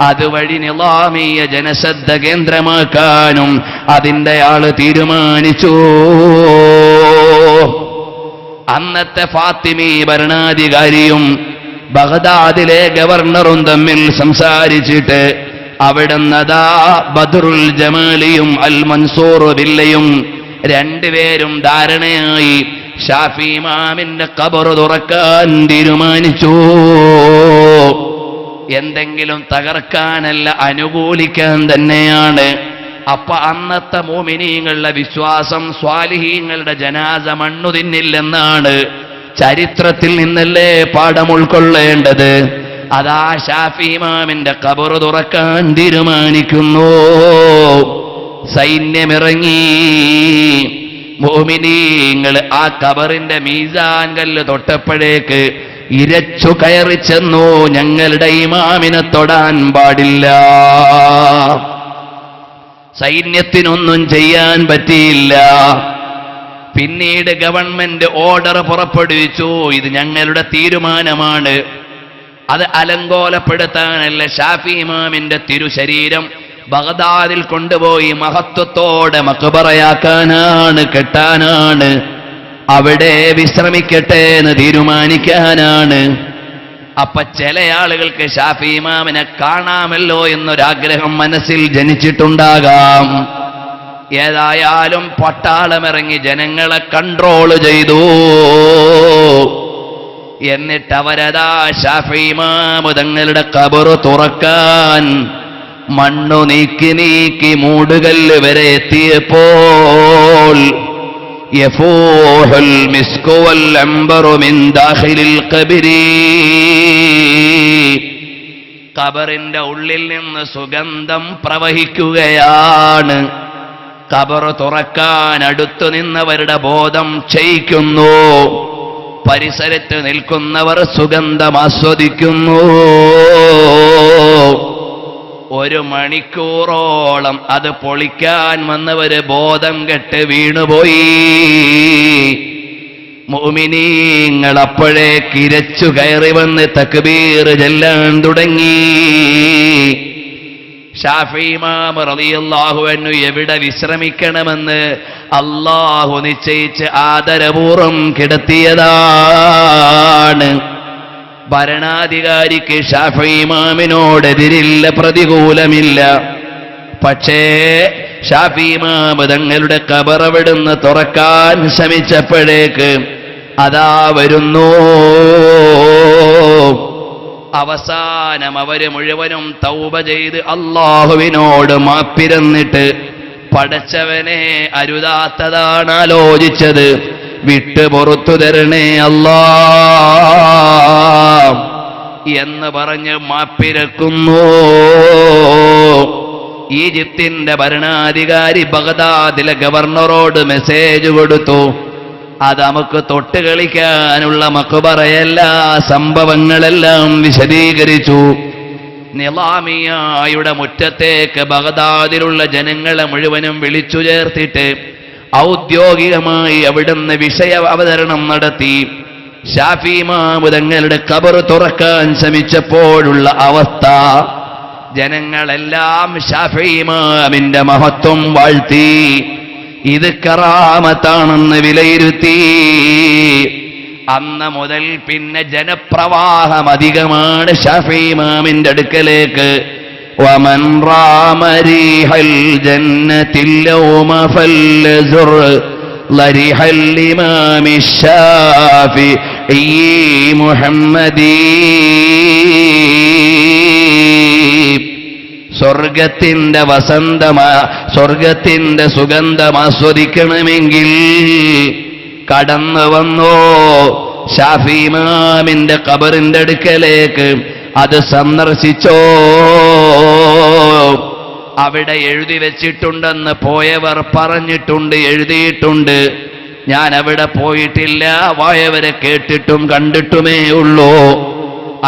അതുവഴി നിളാമിയ ജനശ്രദ്ധ കേന്ദ്രമാക്കാനും അതിൻ്റെ ആള് തീരുമാനിച്ചു. അന്നത്തെ ഫാത്തിമി ഭരണാധികാരിയും ബഗ്ദാദിലെ ഗവർണറും തമ്മിൽ സംസാരിച്ചിട്ട് അവിടുന്നതാ ബദ്റുൽ ജമാലിയും അൽ മൻസൂർ ബില്ലയും രണ്ടുപേരും ധാരണയായി ഷാഫി ഇമാമിന്റെ ഖബർ തുറക്കാൻ തീരുമാനിച്ചു. എന്തെങ്കിലും തകർക്കാനല്ല, അനുകൂലിക്കാൻ തന്നെയാണ്. അപ്പൊ അന്നത്തെ മോമിനീങ്ങളുടെ വിശ്വാസം സ്വാലിഹീങ്ങളുടെ ജനാസ മണ്ണു തിന്നില്ലെന്നാണ്. ചരിത്രത്തിൽ നിന്നല്ലേ പാഠം ഉൾക്കൊള്ളേണ്ടത്. അതാ ഷാഫി ഇമാമിന്റെ ഖബർ തുറക്കാൻ തീരുമാനിക്കുന്നു. സൈന്യമിറങ്ങി. മോമിനീങ്ങൾ ആ ഖബറിന്റെ മീസാൻ കല്ല് തൊട്ടപ്പോഴേക്ക് ഇരച്ചു കയറി ചെന്നു. ഞങ്ങളുടെ ഇമാമിനെ തൊടാൻ പാടില്ല. സൈന്യത്തിനൊന്നും ചെയ്യാൻ പറ്റിയില്ല. പിന്നീട് ഗവൺമെന്റ് ഓർഡർ പുറപ്പെടുവിച്ചു. ഇത് ഞങ്ങളുടെ തീരുമാനമാണ്. അത് അലങ്കോലപ്പെടുത്താനല്ല, ഷാഫി ഇമാമിന്റെ തിരുശരീരം ബഗ്ദാദിൽ കൊണ്ടുപോയി മഹത്വത്തോടെ മഖ്ബറയാക്കാനാണ്, കെട്ടാനാണ്, അവിടെ വിശ്രമിക്കട്ടെ എന്ന് തീരുമാനിക്കാനാണ്. അപ്പൊ ചില ആളുകൾക്ക് ഷാഫി ഇമാമിനെ കാണാമല്ലോ എന്നൊരാഗ്രഹം മനസ്സിൽ ജനിച്ചിട്ടുണ്ടാകാം. ഏതായാലും പട്ടാളമിറങ്ങി ജനങ്ങളെ കൺട്രോൾ ചെയ്തു. എന്നിട്ട് അവരതാ ഷാഫി ഇമാം തങ്ങളുടെ ഖബർ തുറക്കാൻ മണ്ണു നീക്കി നീക്കി മൂടുകല്ല് വരെ എത്തിയപ്പോൾ യഫൂഹുൽ മിസ്കു വൽ അംബറു മിൻ ദാഖിലിൽ ഖബരി, ഖബറിന്റെ ഉള്ളിൽ നിന്ന് സുഗന്ധം പ്രവഹിക്കുകയാണ്. ഖബർ തുറക്കാൻ അടുത്തു നിന്നവരുടെ ബോധം ക്ഷയിക്കുന്നു. പരിസരത്ത് നിൽക്കുന്നവർ സുഗന്ധം ആസ്വദിക്കുന്നു. 1 മണിക്കൂറോളം അത് പൊളിക്കാൻ വന്നവര് ബോധം കെട്ട് വീണുപോയി. മുഅ്മിനീങ്ങൾ അപ്പോഴേക്ക് ഇരച്ചു കയറി വന്ന് തക്ബീർ ചൊല്ലാൻ തുടങ്ങി. ഷാഫി ഇമാം റളിയല്ലാഹു അൻഹു എവിടെ വിശ്രമിക്കണമെന്ന് അല്ലാഹു നിശ്ചയിച്ച് ആദരപൂർവം കിടത്തിയതാണ്. ഭരണാധികാരിക്ക് ഷാഫി ഇമാമിനോടെതിരില്ല, പ്രതികൂലമില്ല. പക്ഷേ ഷാഫി ഇമാം തങ്ങളുടെ ഖബർ അവിടുന്ന് തുറക്കാൻ ശ്രമിച്ചപ്പോഴേക്ക് അതാ വരുന്നു. അവസാനം അവര് മുഴുവനും തൗബ ചെയ്ത് അല്ലാഹുവിനോട് മാപ്പിരന്നിട്ട് പടച്ചവനെ അരുതാത്തതാണ് ആലോചിച്ചത്, വിട്ട് പുറത്തു തരണേ അല്ലാ എന്ന് പറഞ്ഞ് മാപ്പിരക്കുന്നു. ഈജിപ്തിന്റെ ഭരണാധികാരി ബഗ്ദാദിലെ ഗവർണറോട് മെസ്സേജ് കൊടുത്തു, അത് നമുക്ക് തൊട്ട് കളിക്കാനുള്ള മഖ്ബറയല്ല, സംഭവങ്ങളെല്ലാം വിശദീകരിച്ചു. നിളാമിയായുടെ മുറ്റത്തേക്ക് ബഗ്ദാദിലുള്ള ജനങ്ങളെ മുഴുവനും വിളിച്ചു ചേർത്തിട്ട് ഔദ്യോഗികമായി അവിടുന്ന് വിഷയ അവതരണം നടത്തി. ഷാഫി ഇമാം തങ്ങളുടെ ഖബർ തുറക്കാൻ ശ്രമിച്ചപ്പോഴുള്ള അവസ്ഥ, ജനങ്ങളെല്ലാം ഷാഫി ഇമാമിന്റെ മഹത്വം വാഴ്ത്തി, ഇത് കറാമത്താണെന്ന് വിലയിരുത്തി. അന്ന് മുതൽ പിന്നെ ജനപ്രവാഹം അധികമാണ് ഷാഫി ഇമാമിന്റെ അടുക്കലേക്ക്. വമൻ റാമ റീഹൽ ജന്നത്തിൽ യൗമ ഫൽസുർ ലരിഹൽ ഇമാമി ഷാഫിഈ മുഹമ്മദി. സ്വർഗത്തിന്റെ സ്വർഗത്തിന്റെ സുഗന്ധം ആസ്വദിക്കണമെങ്കിൽ കടന്നു വന്നോ ഷാഫി ഇമാമിന്റെ ഖബറിന്റെ അടുക്കലേക്ക്, അത് സന്ദർശിച്ചോ. അവിടെ എഴുതി വെച്ചിട്ടുണ്ടെന്ന് പോയവർ പറഞ്ഞിട്ടുണ്ട്, എഴുതിയിട്ടുണ്ട്. ഞാൻ അവിടെ പോയിട്ടില്ല, പോയവരെ കേട്ടിട്ടും കണ്ടിട്ടുമേ ഉള്ളൂ.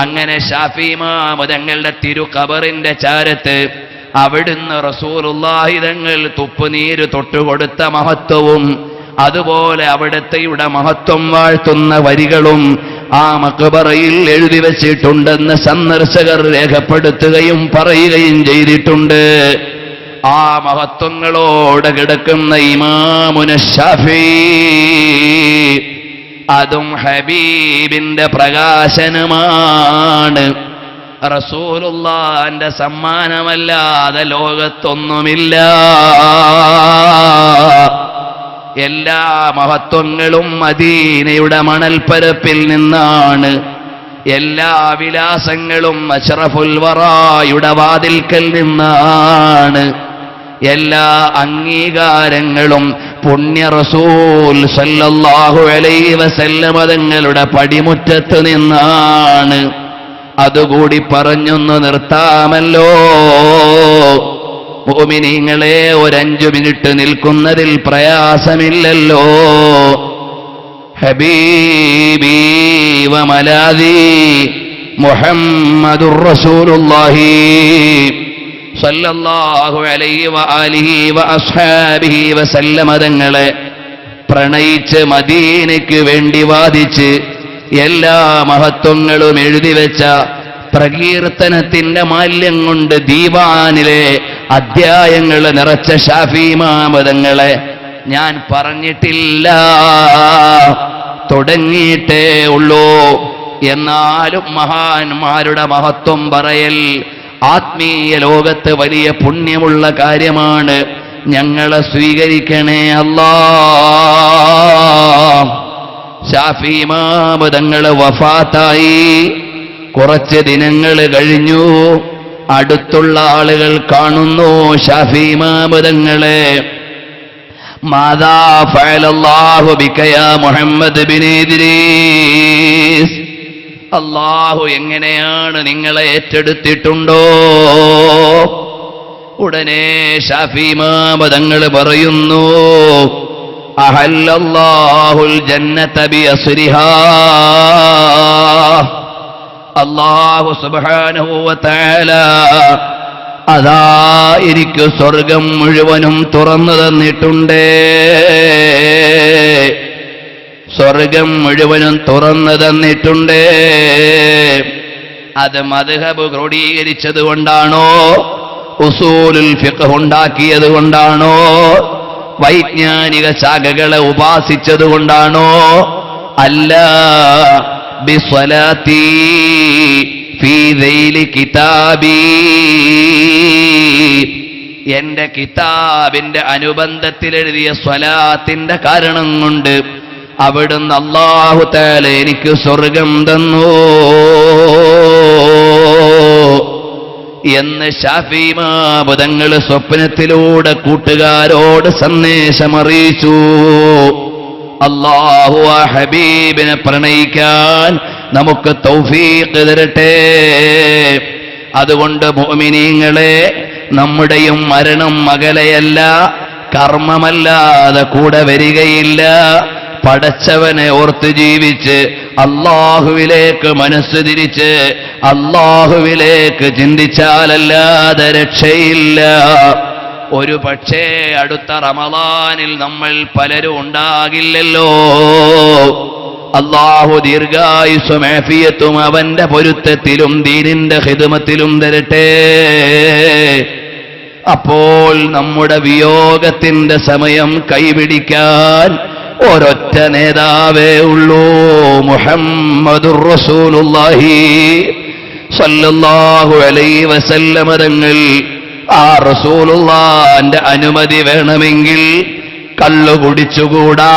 അങ്ങനെ ഷാഫി ഇമാം തങ്ങളുടെ തിരു ഖബറിന്റെ ചാരത്ത് അവിടുന്ന് റസൂലുള്ളാഹി തങ്ങൾ തുപ്പുനീര് തൊട്ടുകൊടുത്ത മഹത്വവും അതുപോലെ അവിടുത്തെയുടെ മഹത്വം വാഴ്ത്തുന്ന വരികളും ആ മഖ്ബറയിൽ എഴുതി വച്ചിട്ടുണ്ടെന്ന് സന്ദർശകർ രേഖപ്പെടുത്തുകയും പറയുകയും ചെയ്തിട്ടുണ്ട്. ആ മഹത്വങ്ങളോടെ കിടക്കുന്ന ഇമാമുന ഷാഫി അതും ഹബീബിന്റെ പ്രകാശനമാണ്. റസൂലുള്ളാഹിന്റെ സമ്മാനമല്ലാതെ ലോകത്തൊന്നുമില്ല. എല്ലാ മഹത്വങ്ങളും മദീനയുടെ മണൽപ്പരപ്പിൽ നിന്നാണ്. എല്ലാ വിലാസങ്ങളും അഷ്റഫുൽ വറായുടെ വാതിൽക്കൽ നിന്നാണ്. എല്ലാ അംഗീകാരങ്ങളും പുണ്യ റസൂൽ സല്ലല്ലാഹു അലൈഹി വസല്ലമ തങ്ങളുടെ പടിമുറ്റത്ത് നിന്നാണ്. അതുകൂടി പറഞ്ഞൊന്ന് നിർത്താമല്ലോ. മുഅ്മിനീങ്ങളെ, ഒരു 5 മിനിറ്റ് നിൽക്കുന്നതിൽ പ്രയാസമില്ലല്ലോ. ഹബീബി വ മലാദി മുഹമ്മദുർ റസൂലുള്ളാഹി സല്ലല്ലാഹു അലൈഹി വ ആലിഹി വ അസ്ഹാബിഹി വസല്ലമ തങ്ങളെ പ്രണയിച്ച് മദീനയ്ക്ക് വേണ്ടി വാദിച്ച് എല്ലാ മഹത്വങ്ങളും എഴുതിവെച്ച പ്രകീർത്തനത്തിന്റെ മാല്യം കൊണ്ട് ദീവാനിലെ അധ്യായങ്ങൾ നിറച്ച ഷാഫി ഇമാം തങ്ങളെ ഞാൻ പറഞ്ഞിട്ടില്ല, തുടങ്ങിയിട്ടേ ഉള്ളൂ. എന്നാലും മഹാന്മാരുടെ മഹത്വം പറയൽ ആത്മീയ ലോകത്ത് വലിയ പുണ്യമുള്ള കാര്യമാണ്. ഞങ്ങളെ സ്വീകരിക്കണേ അല്ലാഹ്. ഷാഫി ഇമാം തങ്ങള് വഫാത്തായി കുറച്ച് ദിനങ്ങൾ കഴിഞ്ഞു. അടുത്തുള്ള ആളുകൾ കാണുന്നു ഷാഫി ഇമാം തങ്ങളെ. മാദാ ഫഅലല്ലാഹു ബിക യാ മുഹമ്മദ് ബിൻ ഇദ്രീസ്, അല്ലാഹു എങ്ങനെയാണ് നിങ്ങളെ ഏറ്റെടുത്തിട്ടുണ്ടോ? ഉടനെ ഷാഫി ഇമാം തങ്ങൾ പറയുന്നു, അഹല്ലല്ലാഹുൽ ജന്നത ബിഅസ്രിഹാ, അല്ലാഹു സുബ്ഹാനഹു വ തആല അതാ എനിക്ക് സ്വർഗം മുഴുവനും തുറന്നു തന്നിട്ടുണ്ട്. സ്വർഗം മുഴുവനും തുറന്നു തന്നിട്ടുണ്ട്. അത് മദ്ഹബ് ക്രോഡീകരിച്ചത് കൊണ്ടാണോ, ഉസൂലുൽ ഫിഖ് ഉണ്ടാക്കിയത് കൊണ്ടാണോ, വൈജ്ഞാനിക ശാഖകളെ ഉപാസിച്ചത് കൊണ്ടാണോ? അല്ല, ബിസ്വലാത്തി ഫീ ദൈലി കിതാബി, എന്റെ കിതാബിന്റെ അനുബന്ധത്തിൽ എഴുതിയ സ്വലാത്തിന്റെ കാരണം കൊണ്ട് അവിടുന്ന് അല്ലാഹു തആല എനിക്ക് സ്വർഗം തന്നു എന്ന് ഷാഫി ഇമാം തങ്ങൾ സ്വപ്നത്തിലൂടെ കൂട്ടുകാരോട് സന്ദേശമറിയിച്ചു. അല്ലാഹു ആ ഹബീബിനെ പ്രണയിക്കാൻ നമുക്ക് തൗഫീഖ് തരട്ടെ. അതുകൊണ്ട് മുഅ്മിനീങ്ങളെ, നമ്മുടെയും മരണം അകലെയല്ല, കർമ്മമല്ലാതെ കൂടെ വരികയില്ല. പടച്ചവനെ ഓർത്ത് ജീവിച്ച് അല്ലാഹുവിലേക്ക് മനസ്സ് തിരിച്ച് അല്ലാഹുവിലേക്ക് ചിന്തിച്ചാലല്ലാതെ രക്ഷയില്ല. ഒരു പക്ഷേ അടുത്ത റമളാനിൽ നമ്മൾ പലരും ഉണ്ടാകില്ലല്ലോ. അല്ലാഹു ദീർഘായുസ്സും ആഫിയത്തും അവന്റെ പൊരുത്തത്തിലും ദീനിന്റെ ഖിദ്മത്തിലും തരട്ടെ. അപ്പോൾ നമ്മുടെ വിയോഗത്തിന്റെ സമയം കൈപിടിക്കാൻ ഒരൊറ്റ നേതാവേ ഉള്ളൂ, മുഹമ്മദുർ റസൂലുള്ളാഹി സല്ലല്ലാഹു അലൈഹി വസല്ലമ തങ്ങൾ. ആ റസൂലുള്ളാഹിന്റെ അനുമതി വേണമെങ്കിൽ കള്ളു കുടിച്ചുകൂടാ,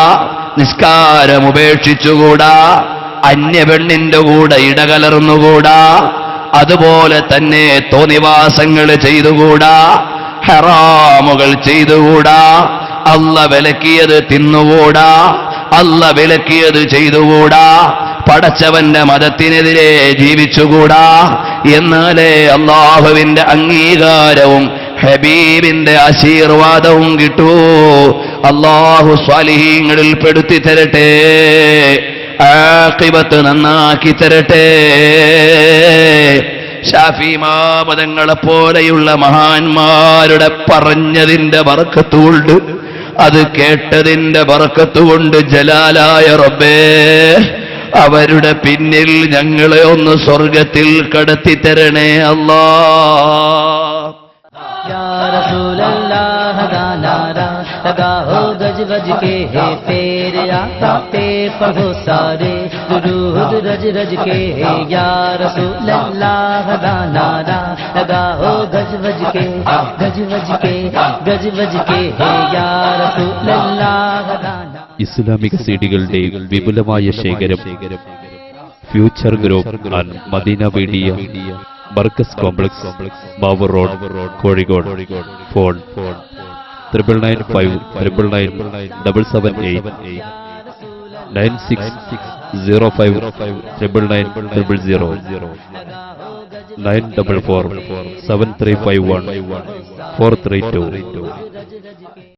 നിസ്കാരം ഉപേക്ഷിച്ചുകൂടാ, അന്യപെണ്ണിന്റെ കൂടെ ഇടകലർന്നുകൂടാ, അതുപോലെ തന്നെ തോന്നിവാസങ്ങൾ ചെയ്തുകൂടാ, ഹറാമുകൾ ചെയ്തുകൂടാ, അല്ല വിലക്കിയത് തിന്നുകൂടാ, അല്ല വിലക്കിയത് ചെയ്തുകൂടാ, പടച്ചവന്റെ മതത്തിനെതിരെ ജീവിച്ചുകൂടാ. എന്നാലേ അല്ലാഹുവിന്റെ അംഗീകാരവും ഹബീബിന്റെ ആശീർവാദവും കിട്ടൂ. അല്ലാഹു സ്വാലിഹീങ്ങളിൽ പെടുത്തി തരട്ടെ, ആഖിബത്ത് നന്നാക്കി തരട്ടെ. ഷാഫി ഇമാം തങ്ങളെ പോലെയുള്ള മഹാന്മാരുടെ പറഞ്ഞതിന്റെ ബർക്കത്തുകൊണ്ട്, അത് കേട്ടതിന്റെ ബർക്കത്തുകൊണ്ട് ജലാലായ റബ്ബേ, അവരുടെ പിന്നിൽ ഞങ്ങളെ ഒന്ന് സ്വർഗത്തിൽ കടത്തി തരണേ അല്ലാഹ്. യാ റസൂലല്ലാഹ് लगाओ गज गज के हे तेरे आका पे पढ़ो सारे दुरूद रज रज के हे या रसूल अल्लाह दा नारा लगाओ गज गज के गज गज के गज गज के हे या रसूल अल्लाह दा ഇസ്ലാമിക സീഡികളുടെ വിപുലമായ ശേഖരം future group and Madina media ബർക്കസ് complex Babar road Kozhikode phone 9995999778 9605999900 944 7351 432